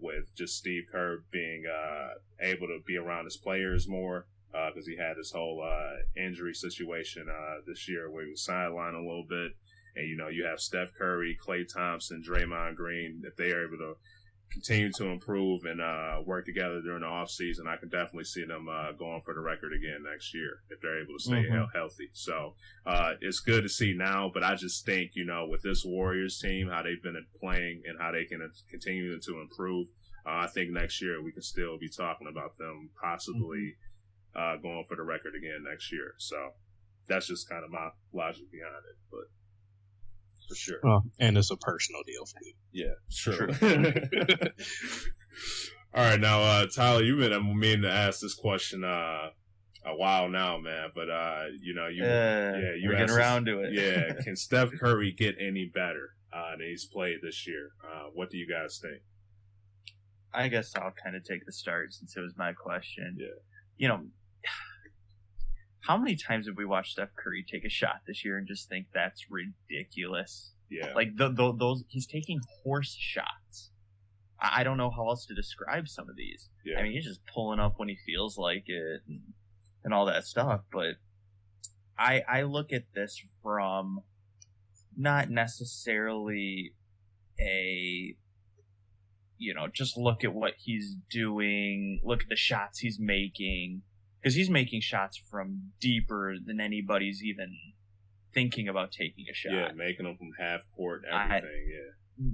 with just Steve Kerr being able to be around his players more, because he had this whole injury situation this year where he was sidelined a little bit. And, you know, you have Steph Curry, Klay Thompson, Draymond Green. If they are able to continue to improve and work together during the offseason, I can definitely see them going for the record again next year if they're able to stay healthy. So it's good to see now, but I just think, you know, with this Warriors team, how they've been playing and how they can continue to improve, I think next year we can still be talking about them possibly going for the record again next year. So that's just kind of my logic behind it, but for sure. Well, and it's a personal deal for you. Yeah, sure. All right, now, Tyler, you've been meaning to ask this question a while now, man, but you know, we're getting around to it. Yeah, can Steph Curry get any better than he's played this year? What do you guys think? I guess I'll kind of take the start since it was my question. Yeah. You know, how many times have we watched Steph Curry take a shot this year and just think that's ridiculous? Yeah. Like those, he's taking horse shots. I don't know how else to describe some of these. Yeah. I mean, he's just pulling up when he feels like it and all that stuff. But I look at this from not necessarily just look at what he's doing, look at the shots he's making. Because he's making shots from deeper than anybody's even thinking about taking a shot. Yeah, making them from half court, everything,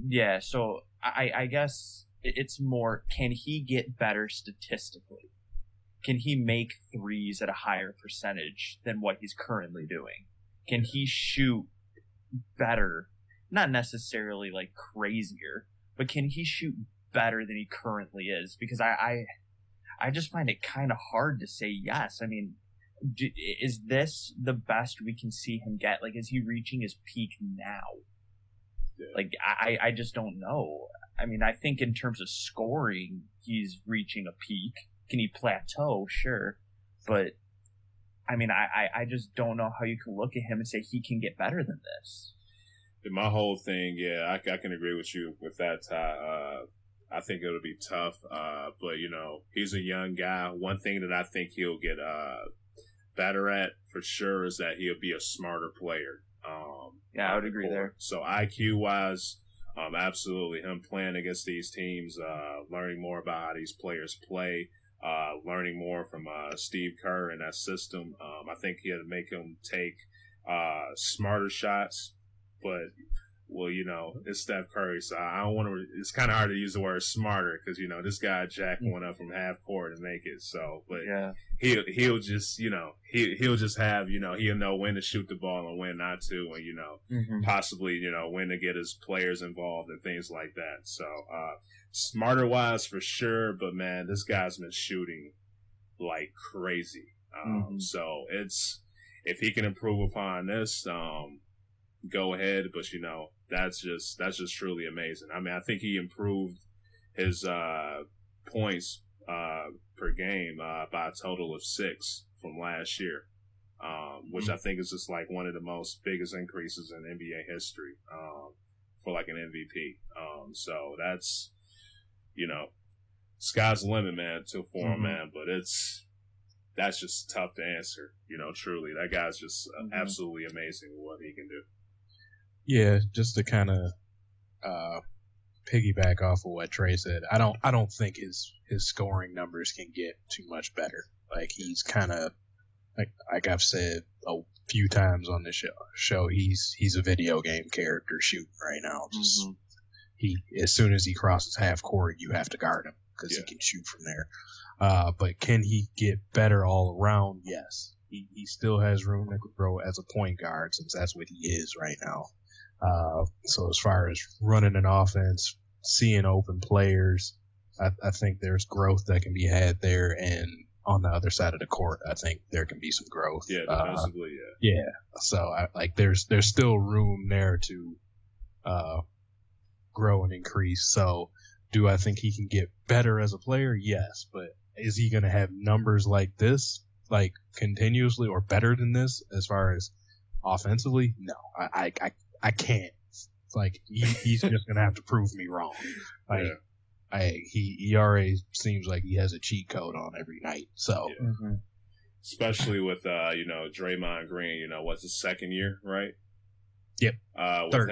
Yeah, so I guess it's more, can he get better statistically? Can he make threes at a higher percentage than what he's currently doing? Can he shoot better? Not necessarily like crazier, but can he shoot better than he currently is? Because I just find it kind of hard to say yes. I mean, is this the best we can see him get? Like, is he reaching his peak now? Yeah. Like, I just don't know. I mean, I think in terms of scoring, he's reaching a peak. Can he plateau? Sure. But, I mean, I just don't know how you can look at him and say he can get better than this. My whole thing, I can agree with you with that, Ty. I think it'll be tough, but, you know, he's a young guy. One thing that I think he'll get better at for sure is that he'll be a smarter player. I would agree there. So IQ-wise, absolutely, him playing against these teams, learning more about how these players play, learning more from Steve Kerr and that system. I think he'll make him take smarter shots, but... Well, you know, it's Steph Curry, so I don't want to. It's kind of hard to use the word smarter because you know this guy Jack went up from half court and make it. So, but he'll just he'll just have he'll know when to shoot the ball and when not to, and possibly when to get his players involved and things like that. So, smarter wise for sure, but man, this guy's been shooting like crazy. So it's if he can improve upon this. Go ahead, but that's just truly amazing. I mean, I think he improved his points per game by a total of 6 from last year, which I think is just like one of the most biggest increases in NBA history for like an MVP. So that's sky's the limit, man, for him, man. But that's just tough to answer. Truly, that guy's just absolutely amazing with what he can do. Yeah, just to kind of piggyback off of what Trey said, I don't think his scoring numbers can get too much better. Like, he's kind of like I've said a few times on this show, he's a video game character shooting right now. Just he, as soon as he crosses half court, you have to guard him because he can shoot from there. But can he get better all around? Yes. He still has room to grow as a point guard, since that's what he is right now. So as far as running an offense, seeing open players, I think there's growth that can be had there. And on the other side of the court, I think there can be some growth. Yeah, defensively, yeah. So there's still room there to grow and increase. So do I think he can get better as a player? Yes, but is he going to have numbers like this, like continuously, or better than this as far as offensively? No, I can't. Like, he's just going to have to prove me wrong. Like, he already seems like he has a cheat code on every night. So, especially with Draymond Green, what's his second year, right? Yep. With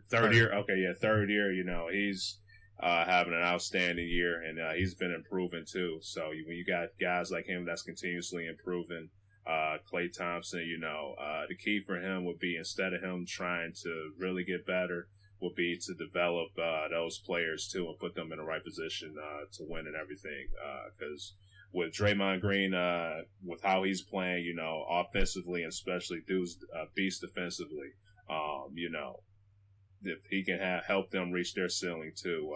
third year. Okay, yeah, third year. He's having an outstanding year, and he's been improving too. So when you got guys like him that's continuously improving, Klay Thompson, the key for him would be, instead of him trying to really get better, would be to develop those players too and put them in the right position to win and everything. Because with Draymond Green, with how he's playing, offensively, and especially dude's beast defensively, if he can help them reach their ceiling too,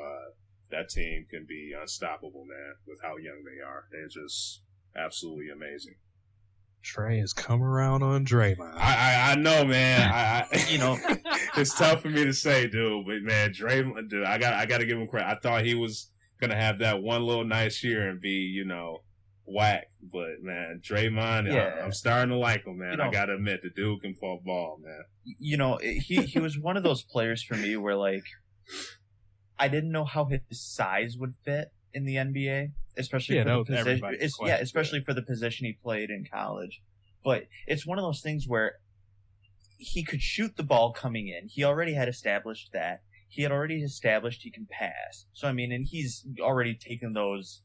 that team can be unstoppable, man, with how young they are. They're just absolutely amazing. Trey has come around on Draymond. I know, man. It's tough for me to say, dude. But man, Draymond, dude, I got to give him credit. I thought he was gonna have that one little nice year and be, whack. But man, Draymond, I'm starting to like him, man. I gotta admit, the dude can fall ball, man. He was one of those players for me where, like, I didn't know how his size would fit in the NBA. Especially for the position, especially for the position he played in college. But it's one of those things where he could shoot the ball coming in. He already had established that. He had already established he can pass. So, I mean, and he's already taken those,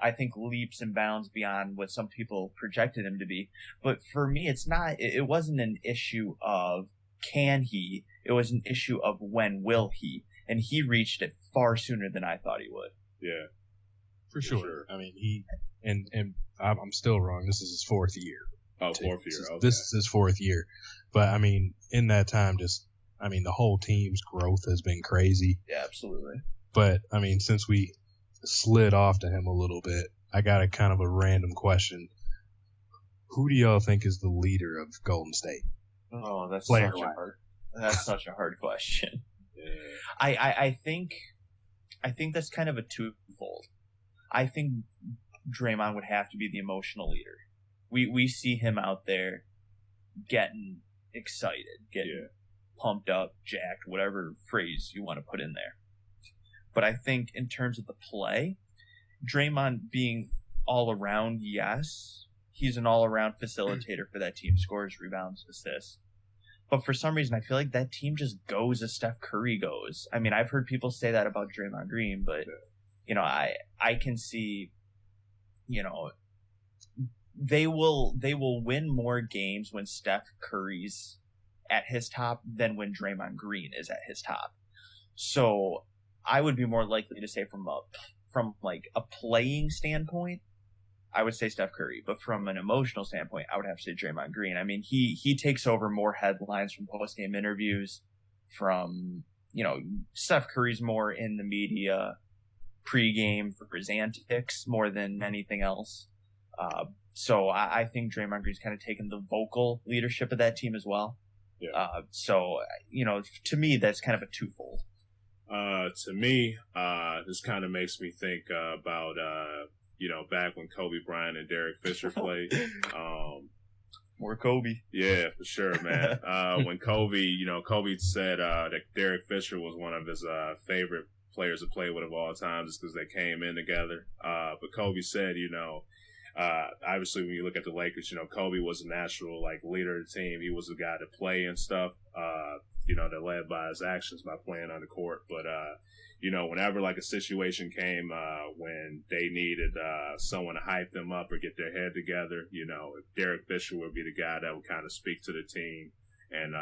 I think, leaps and bounds beyond what some people projected him to be. But for me, it wasn't an issue of can he, it was an issue of when will he. And he reached it far sooner than I thought he would. Yeah. For sure. I mean, and I'm still wrong. This is his fourth year. Oh, fourth year. Okay. This is his fourth year. But, I mean, in that time, the whole team's growth has been crazy. Yeah, absolutely. But, I mean, since we slid off to him a little bit, I got a kind of a random question. Who do y'all think is the leader of Golden State? Oh, that's such a hard question. Yeah. I think that's kind of a twofold. I think Draymond would have to be the emotional leader. We see him out there getting excited, getting pumped up, jacked, whatever phrase you want to put in there. But I think in terms of the play, Draymond being all around, yes, he's an all around facilitator for that team, scores, rebounds, assists. But for some reason, I feel like that team just goes as Steph Curry goes. I mean, I've heard people say that about Draymond Green, but I can see, they will win more games when Steph Curry's at his top than when Draymond Green is at his top. So I would be more likely to say from a playing standpoint, I would say Steph Curry. But from an emotional standpoint, I would have to say Draymond Green. I mean, he takes over more headlines from post-game interviews, from, Steph Curry's more in the media pre-game for his antics more than anything else. So I think Draymond Green's kind of taken the vocal leadership of that team as well. Yeah. So, to me, that's kind of a twofold. To me, this kind of makes me think about, back when Kobe Bryant and Derek Fisher played. More Kobe. Yeah, for sure, man. When Kobe said that Derek Fisher was one of his favorite players to play with of all time just because they came in together. But Kobe said, obviously when you look at the Lakers, Kobe was a natural leader of the team. He was the guy to play and stuff. That led by his actions by playing on the court. But whenever a situation came when they needed someone to hype them up or get their head together, Derek Fisher would be the guy that would kind of speak to the team and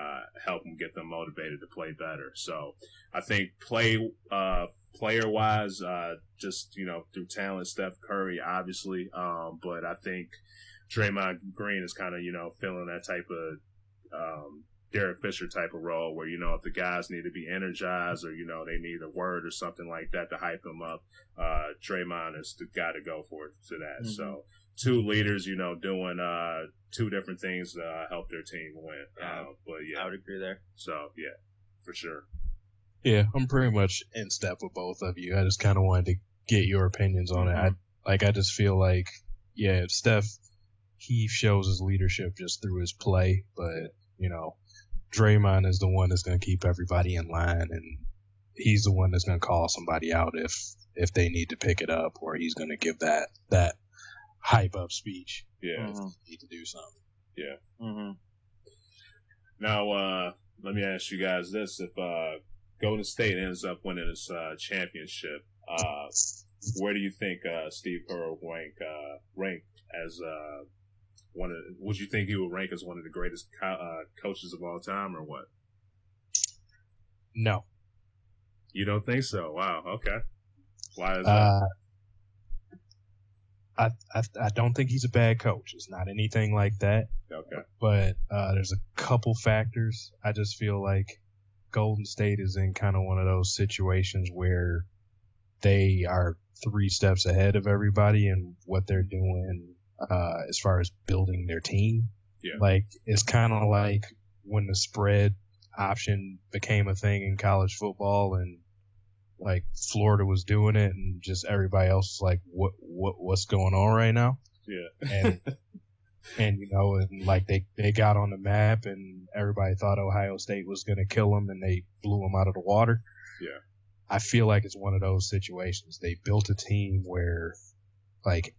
help them get them motivated to play better. So I think player-wise, just, through talent, Steph Curry, obviously. But I think Draymond Green is kind of, filling that type of Derek Fisher type of role where, if the guys need to be energized or, they need a word or something like that to hype them up, Draymond is the guy to go for that. Mm-hmm. So two leaders, doing two different things to help their team win. But yeah, I would agree there. So yeah, for sure. Yeah, I'm pretty much in step with both of you. I just kind of wanted to get your opinions on it. I just feel like, yeah, Steph, he shows his leadership just through his play, but, Draymond is the one that's going to keep everybody in line, and he's the one that's going to call somebody out if they need to pick it up, or he's going to give that hype up speech. Yeah. If they need to do something. Yeah. Mm-hmm. Now, let me ask you guys this. If Golden State ends up winning this championship, where do you think Steve Kerr will rank as would you think he would rank as one of the greatest coaches of all time, or what? No. You don't think so? Wow. Okay. Why is that? I don't think he's a bad coach. It's not anything like that. Okay. But there's a couple factors. I just feel like Golden State is in kind of one of those situations where they are 3 steps ahead of everybody in what they're doing as far as building their team. Yeah. It's kind of like when the spread option became a thing in college football and Florida was doing it and just everybody else was like, what's going on right now? Yeah. And they got on the map and everybody thought Ohio State was going to kill them and they blew them out of the water. Yeah. I feel like it's one of those situations. They built a team where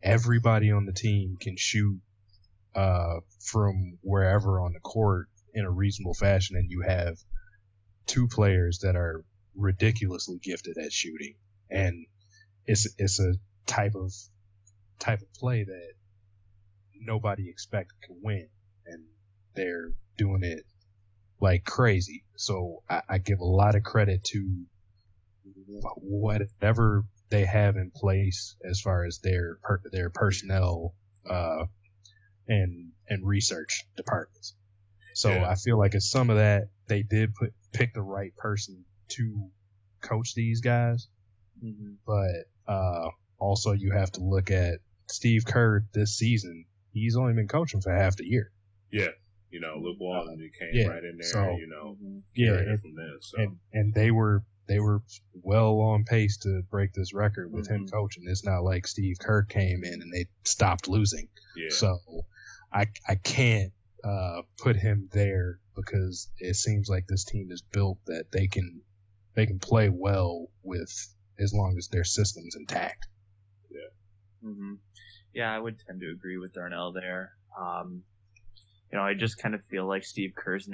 everybody on the team can shoot from wherever on the court in a reasonable fashion, and you have 2 players that are ridiculously gifted at shooting, and it's a type of play that nobody expected could win, and they're doing it like crazy. So I give a lot of credit to whatever they have in place as far as their personnel and research departments. So yeah. I feel like it's some of that they did pick the right person to coach these guys. Mm-hmm. But also you have to look at Steve Kerr this season. He's only been coaching for half the year. Yeah. Luke Walton came right in there, so, from there. So. And they were well on pace to break this record with him coaching. It's not like Steve Kerr came in and they stopped losing. Yeah. So I can't put him there because it seems like this team is built that they can play well with as long as their system's intact. Yeah. Mm-hmm. Yeah, I would tend to agree with Darnell there. I just kind of feel like Steve Kerr's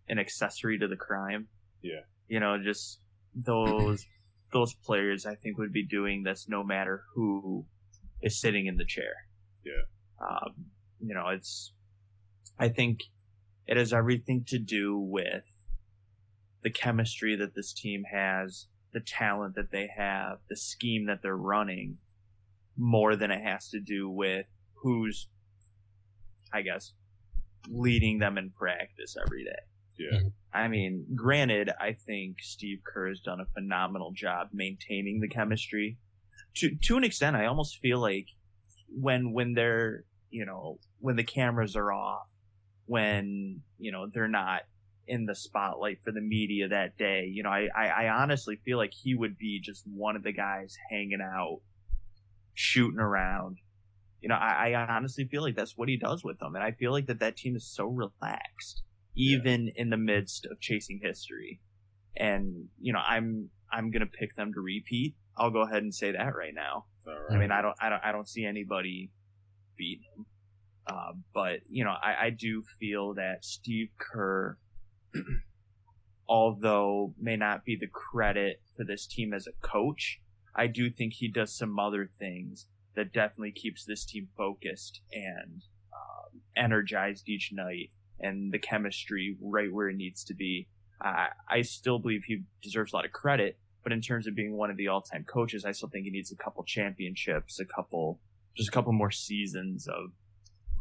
an accessory to the crime. Yeah. Just those players I think would be doing this no matter who is sitting in the chair. Yeah. I think it has everything to do with the chemistry that this team has, the talent that they have, the scheme that they're running, more than it has to do with who's, I guess, leading them in practice every day. Yeah. I mean, granted, I think Steve Kerr has done a phenomenal job maintaining the chemistry. To an extent, I almost feel like when they're, when the cameras are off, when, they're not in the spotlight for the media that day, I honestly feel like he would be just one of the guys hanging out, shooting around. I honestly feel like that's what he does with them. And I feel like that team is so relaxed, even in the midst of chasing history. And, I'm I'm gonna pick them to repeat. I'll go ahead and say that right now. All I right. mean, I don't see anybody beating them. But I do feel that Steve Kerr, although may not be the credit for this team as a coach, I do think he does some other things that definitely keeps this team focused and energized each night, and the chemistry right where it needs to be. I still believe he deserves a lot of credit, but in terms of being one of the all-time coaches, I still think he needs a couple championships, just a couple more seasons of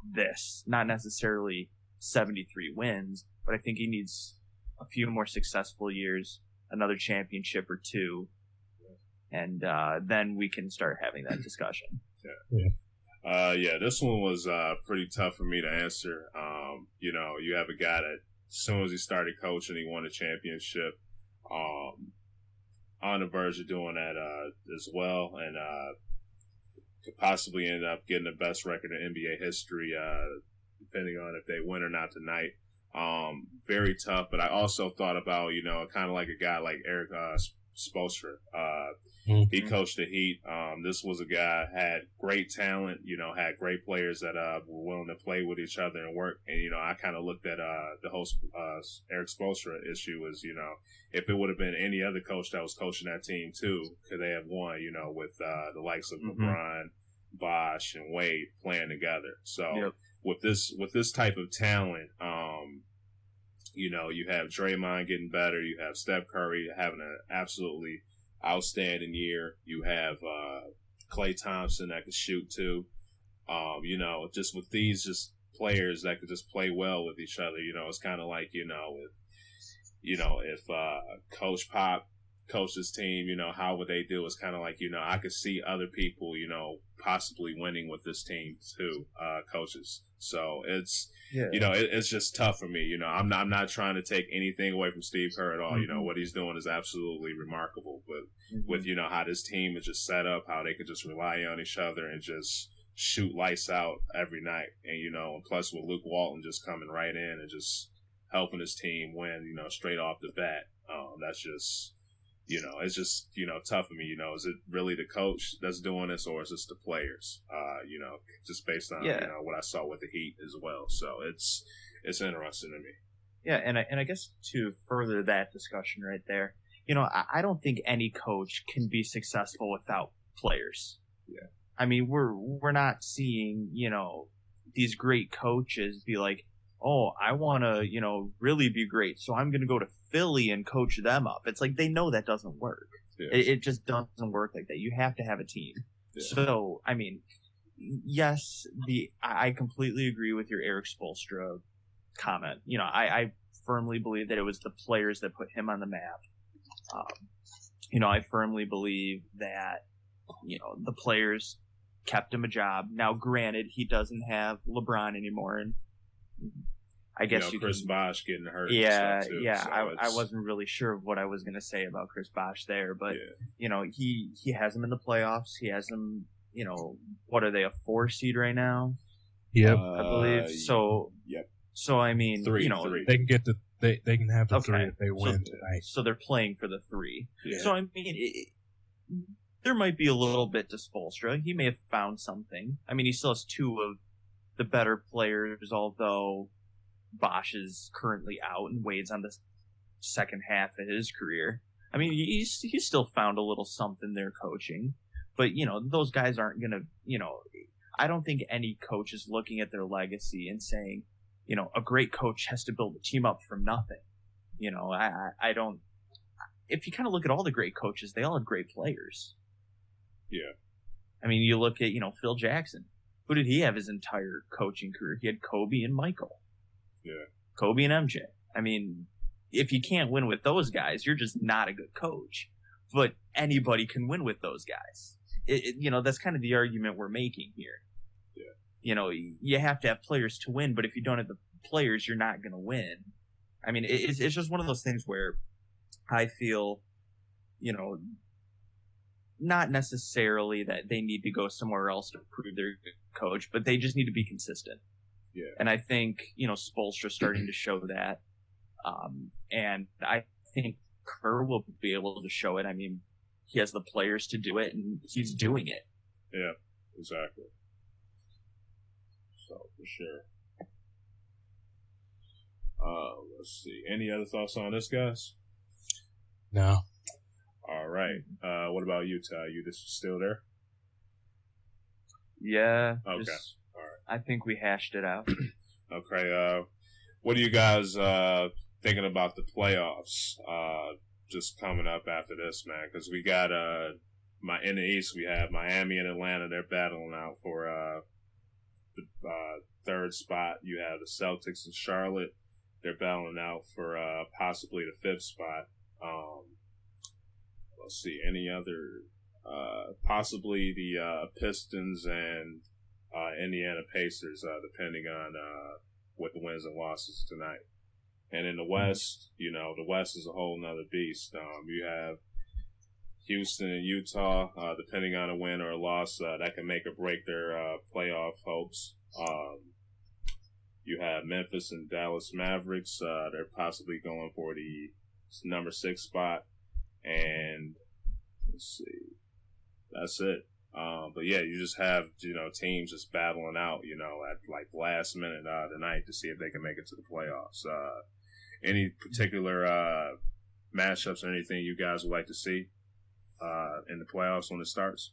this. Not necessarily 73 wins, but I think he needs a few more successful years, another championship or two, and then we can start having that discussion. Yeah, this one was pretty tough for me to answer. You have a guy that as soon as he started coaching, he won a championship. On the verge of doing that as well, and could possibly end up getting the best record in NBA history, depending on if they win or not tonight. Very tough, but I also thought about, kind of like a guy like Eric Spoelstra. He coached the Heat. This was a guy had great talent, had great players that were willing to play with each other and work. And, I kind of looked at the whole Eric Spoelstra issue as, if it would have been any other coach that was coaching that team too, could they have won, with the likes of LeBron, Bosh, and Wade playing together. So with this type of talent, you have Draymond getting better. You have Steph Curry having an absolutely outstanding year. You have Klay Thompson that can shoot too. Just with these just players that could just play well with each other. It's kind of like if Coach Pop coached his team, how would they do? It's kind of like I could see other people, possibly winning with this team too, coaches. So it's it's just tough for me. I'm not trying to take anything away from Steve Kerr at all. What he's doing is absolutely remarkable. But with how this team is just set up, how they could just rely on each other and just shoot lights out every night, and plus with Luke Walton just coming right in and just helping his team win, straight off the bat. That's just. It's just, tough for me. Is it really the coach that's doing this, or is this the players? Just based on, what I saw with the Heat as well. So it's interesting to me. Yeah. And I guess to further that discussion right there, I don't think any coach can be successful without players. Yeah. I mean, we're not seeing, these great coaches be like, oh, I want to, really be great, so I'm going to go to Philly and coach them up. It's like they know that doesn't work. Yeah. It just doesn't work like that. You have to have a team. Yeah. So, I mean, yes, I completely agree with your Eric Spoelstra comment. I firmly believe that it was the players that put him on the map. I firmly believe that, the players kept him a job. Now, granted, he doesn't have LeBron anymore, and I guess Chris Bosh getting hurt. Yeah, too, yeah. So I wasn't really sure of what I was going to say about Chris Bosh there, but he has him in the playoffs. He has him. What are they, a 4 seed right now? Yep, I believe so. Yep. So I mean, three. They can get they can have the 3 if they win tonight. So they're playing for the 3. Yeah. So I mean, there might be a little bit to Spoelstra. He may have found something. I mean, he still has 2 of the better players, although Bosh is currently out and Wade's on the second half of his career. I mean, he's still found a little something there coaching, but those guys aren't gonna. I don't think any coach is looking at their legacy and saying, a great coach has to build a team up from nothing. I don't. If you kind of look at all the great coaches, they all had great players. Yeah. I mean, you look at Phil Jackson. Who did he have his entire coaching career? He had Kobe and Michael. Yeah. Kobe and MJ. I mean, if you can't win with those guys, you're just not a good coach. But anybody can win with those guys. That's kind of the argument we're making here. Yeah. You have to have players to win, but if you don't have the players, you're not going to win. I mean, it's just one of those things where I feel, not necessarily that they need to go somewhere else to prove they're a good coach, but they just need to be consistent. Yeah. And I think, Spoelstra's starting to show that. And I think Kerr will be able to show it. I mean, he has the players to do it, and he's doing it. Yeah, exactly. So, for sure. Let's see. Any other thoughts on this, guys? No. All right. What about you, Ty? You just still there? Yeah. Okay. All right. I think we hashed it out. Okay. What are you guys thinking about the playoffs? Just coming up after this, man, because we got in the East we have Miami and Atlanta. They're battling out for the third spot. You have the Celtics and Charlotte. They're battling out for possibly the fifth spot. Let's see, any other possibly the Pistons and Indiana Pacers, depending on what the wins and losses tonight. And in the West, the West is a whole nother beast. You have Houston and Utah, depending on a win or a loss, that can make or break their playoff hopes. You have Memphis and Dallas Mavericks. They're possibly going for the number 6 spot. And let's see, that's it. But yeah, you just have, teams just battling out, at like last minute tonight to see if they can make it to the playoffs. Any particular matchups or anything you guys would like to see in the playoffs when it starts?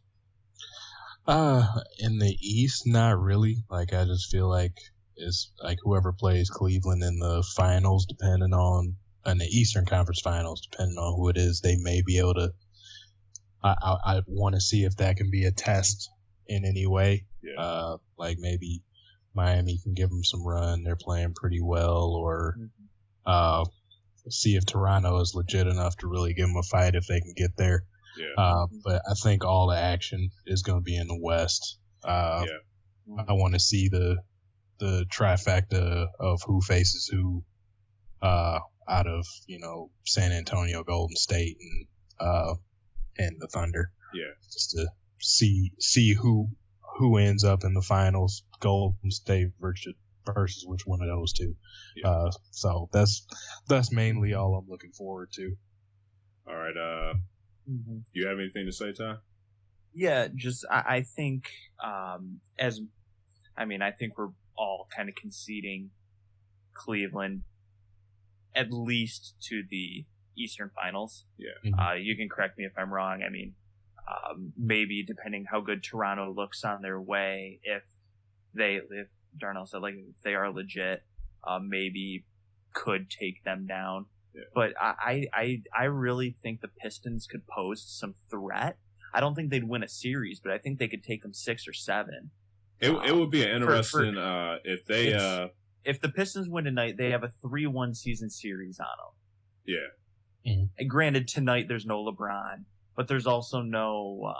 In the East, not really. Like, I just feel like it's like whoever plays Cleveland in the finals, in the Eastern Conference Finals, depending on who it is, they may be able to. I want to see if that can be a test in any way. Yeah. Like maybe Miami can give them some run. They're playing pretty well, or see if Toronto is legit enough to really give them a fight if they can get there. Yeah. But I think all the action is going to be in the West. I want to see the trifecta of who faces who out of San Antonio, Golden State, and the Thunder. Yeah, just to see who ends up in the finals, Golden State versus which one of those two. Yeah. So that's mainly all I'm looking forward to. All right. You have anything to say, Ty? Yeah, just I think I think we're all kind of conceding Cleveland at least to the Eastern Finals. Yeah. You can correct me if I'm wrong. I mean, maybe depending how good Toronto looks on their way, if Darnell said, like, if they are legit, maybe could take them down. Yeah. But I really think the Pistons could pose some threat. I don't think they'd win a series, but I think they could take them 6 or 7. It would be an interesting if they if the Pistons win tonight, they have a 3-1 season series on them. Yeah. Mm-hmm. And granted, tonight there's no LeBron, but there's also no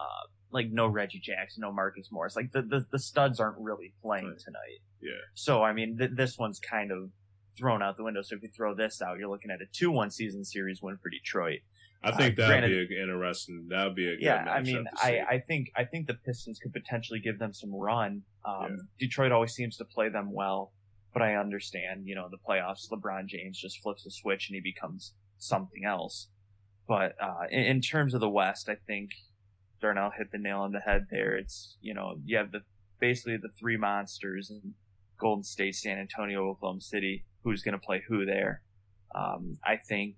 Reggie Jackson, no Marcus Morris. Like the studs aren't really playing tonight. Yeah. So I mean, this one's kind of thrown out the window. So if you throw this out, you're looking at a 2-1 season series win for Detroit. I think that would be interesting. That would be a good matchup. I mean, I think the Pistons could potentially give them some run. Detroit always seems to play them well, but I understand, the playoffs, LeBron James just flips a switch and he becomes something else. But in terms of the West, I think Darnell hit the nail on the head there. It's, you have basically the 3 monsters in Golden State, San Antonio, Oklahoma City. Who's going to play who there? I think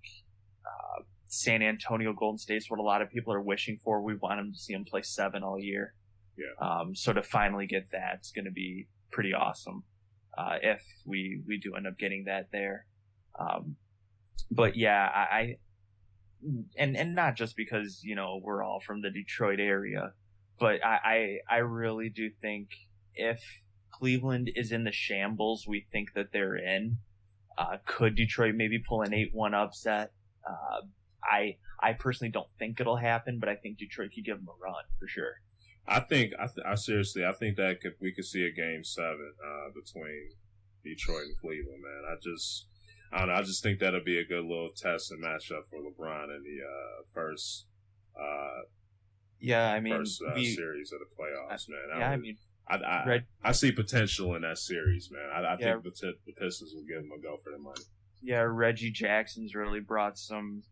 San Antonio, Golden State is what a lot of people are wishing for. We want them to see them play 7 all year. Yeah. So to finally get that, it's going to be pretty awesome if we do end up getting that there. But yeah, and not just because, we're all from the Detroit area, but I really do think if Cleveland is in the shambles we think that they're in, could Detroit maybe pull an 8-1 upset? I personally don't think it'll happen, but I think Detroit could give them a run for sure. I seriously think that we could see a game 7 between Detroit and Cleveland, man. I don't know. I just think that'll be a good little test and matchup for LeBron in the first series of the playoffs, man. I see potential in that series, man. I think the Pistons will give them a go for their money. Yeah, Reggie Jackson's really brought some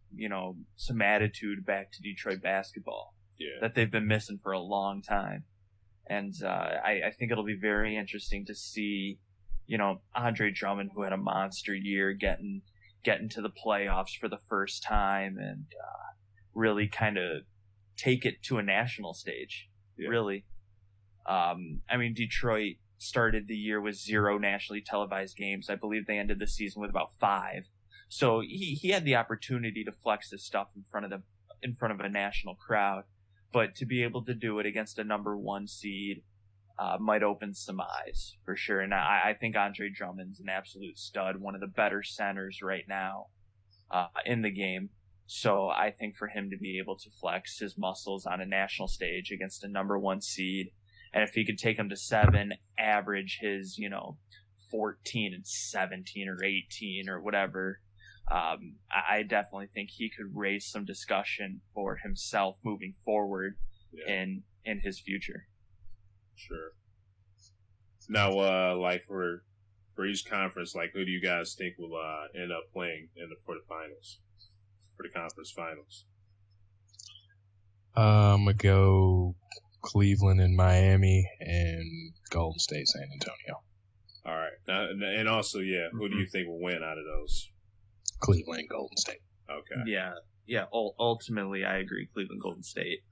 attitude back to Detroit basketball that they've been missing for a long time. And I think it'll be very interesting to see, Andre Drummond, who had a monster year, getting to the playoffs for the first time and really kind of take it to a national stage, really. Detroit started the year with 0 nationally televised games. I believe they ended the season with about 5. So he had the opportunity to flex his stuff in front of a national crowd, but to be able to do it against a number 1 seed might open some eyes for sure. And I think Andre Drummond's an absolute stud, one of the better centers right now in the game. So I think for him to be able to flex his muscles on a national stage against a number 1 seed, and if he could take him to 7, average his, 14 and 17 or 18 or whatever, I definitely think he could raise some discussion for himself moving forward in his future. Sure. Now, for each conference, who do you guys think will end up playing for the finals, for the conference finals? I'm gonna go Cleveland and Miami, and Golden State, San Antonio. All right. Now, and also, who do you think will win out of those? Cleveland, Golden State. Okay. Yeah. Ultimately, I agree. Cleveland, Golden State.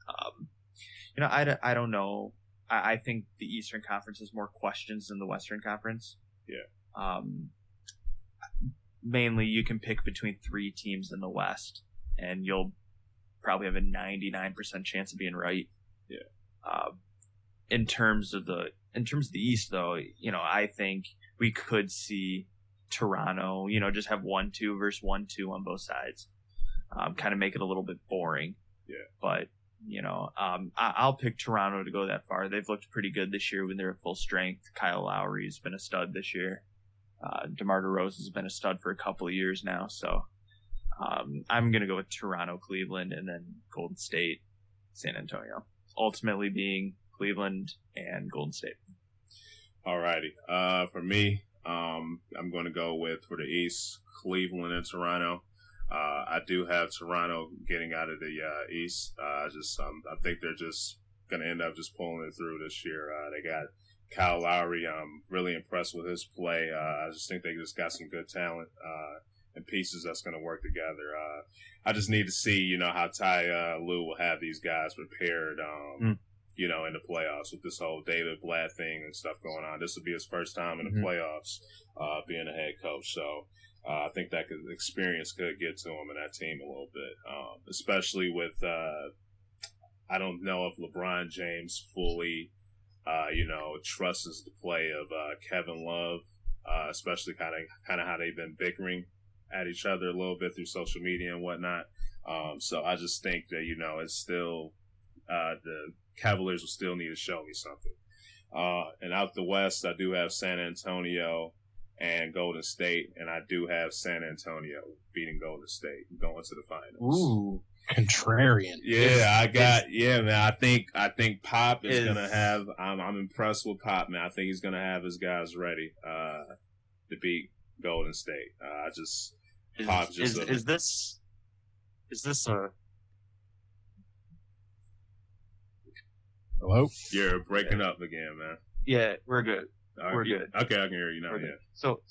I don't know. I think the Eastern Conference has more questions than the Western Conference. Yeah. Mainly, you can pick between 3 teams in the West, and you'll probably have a 99% chance of being right. Yeah. In terms of the East, though, I think we could see Toronto, just have 1-2 versus 1-2 on both sides. Kind of make it a little bit boring. Yeah. But, I'll pick Toronto to go that far. They've looked pretty good this year when they're at full strength. Kyle Lowry's been a stud this year. DeMar DeRozan has been a stud for a couple of years now. So I'm going to go with Toronto, Cleveland, and then Golden State, San Antonio. Ultimately being Cleveland and Golden State. Alrighty. For me, I'm going to go with, for the East, Cleveland and Toronto. I do have Toronto getting out of the East. I think they're just going to end up just pulling it through this year. They got Kyle Lowry. I'm really impressed with his play. I just think they just got some good talent and pieces that's going to work together. I just need to see, how Ty Lue will have these guys prepared, in the playoffs with this whole David Blatt thing and stuff going on. This will be his first time in the playoffs being a head coach. So I think that experience could get to him and that team a little bit, especially with I don't know if LeBron James fully, trusts the play of Kevin Love, especially kind of how they've been bickering at each other a little bit through social media and whatnot. So I just think that, it's still the Cavaliers will still need to show me something. And out the West, I do have San Antonio and Golden State, and I do have San Antonio beating Golden State going to the finals. Ooh, contrarian. Yeah, man. I think Pop is gonna have. I'm impressed with Pop, man. I think he's gonna have his guys ready to beat Golden State. Is this a? Hello? You're breaking up again, man. Yeah, we're good. We're good. Okay, I can hear you now. So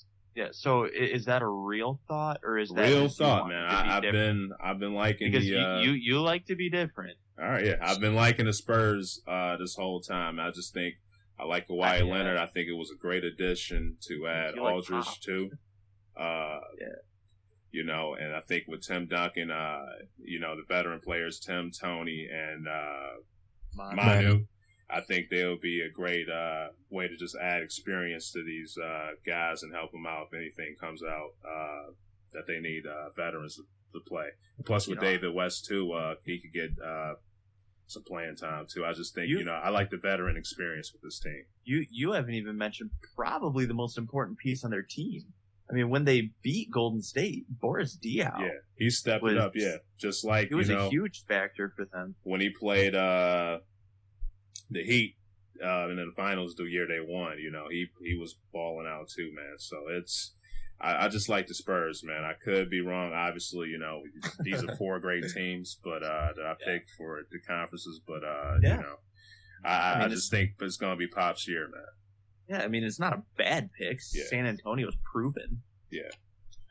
is that a real thought, or is that real thought, man? I've been liking because you like to be different. All right, yeah, I've been liking the Spurs this whole time. I just think I like Kawhi Leonard. I think it was a great addition to add Aldridge too. And I think with Tim Duncan, the veteran players Tim, Tony, and Manu. I think they'll be a great way to just add experience to these guys and help them out if anything comes out that they need veterans to play. Plus, with David West too, he could get some playing time too. I just think I like the veteran experience with this team. You haven't even mentioned probably the most important piece on their team. I mean, when they beat Golden State, Boris Diaw, he stepped it up. Yeah, just like it was a huge factor for them when he played the Heat and in the finals the year they won. He was balling out too, man. So I just like the Spurs, man. I could be wrong. Obviously, you know, these are 4 great teams, but that I picked for the conferences. But you know, I just think it's going to be Pop's year, man. Yeah, I mean, it's not a bad pick. Yeah. San Antonio's proven. Yeah.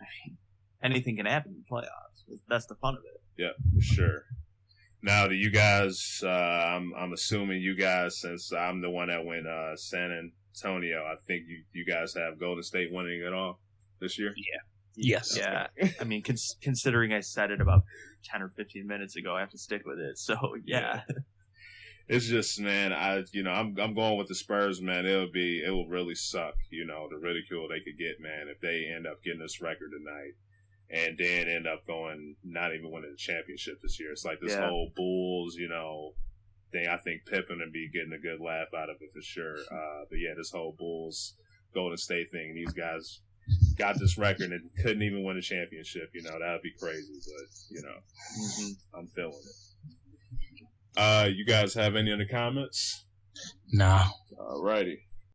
I mean, anything can happen in playoffs. That's the fun of it. Yeah, for sure. Now, do you guys? I'm assuming you guys, since I'm the one that went San Antonio, I think you guys have Golden State winning it all this year. Yeah. Yes. Yeah. I mean, considering I said it about 10 or 15 minutes ago, I have to stick with it. So yeah. It's just, man, I'm going with the Spurs, man. It will really suck, you know, the ridicule they could get, man, if they end up getting this record tonight and then end up going, not even winning the championship this year. It's like this whole Bulls, you know, thing. I think Pippen would be getting a good laugh out of it for sure. But yeah, this whole Bulls Golden State thing, these guys got this record and couldn't even win a championship, you know, that would be crazy, but, you know, I'm feeling it. You guys have any other comments? Nah. Alrighty.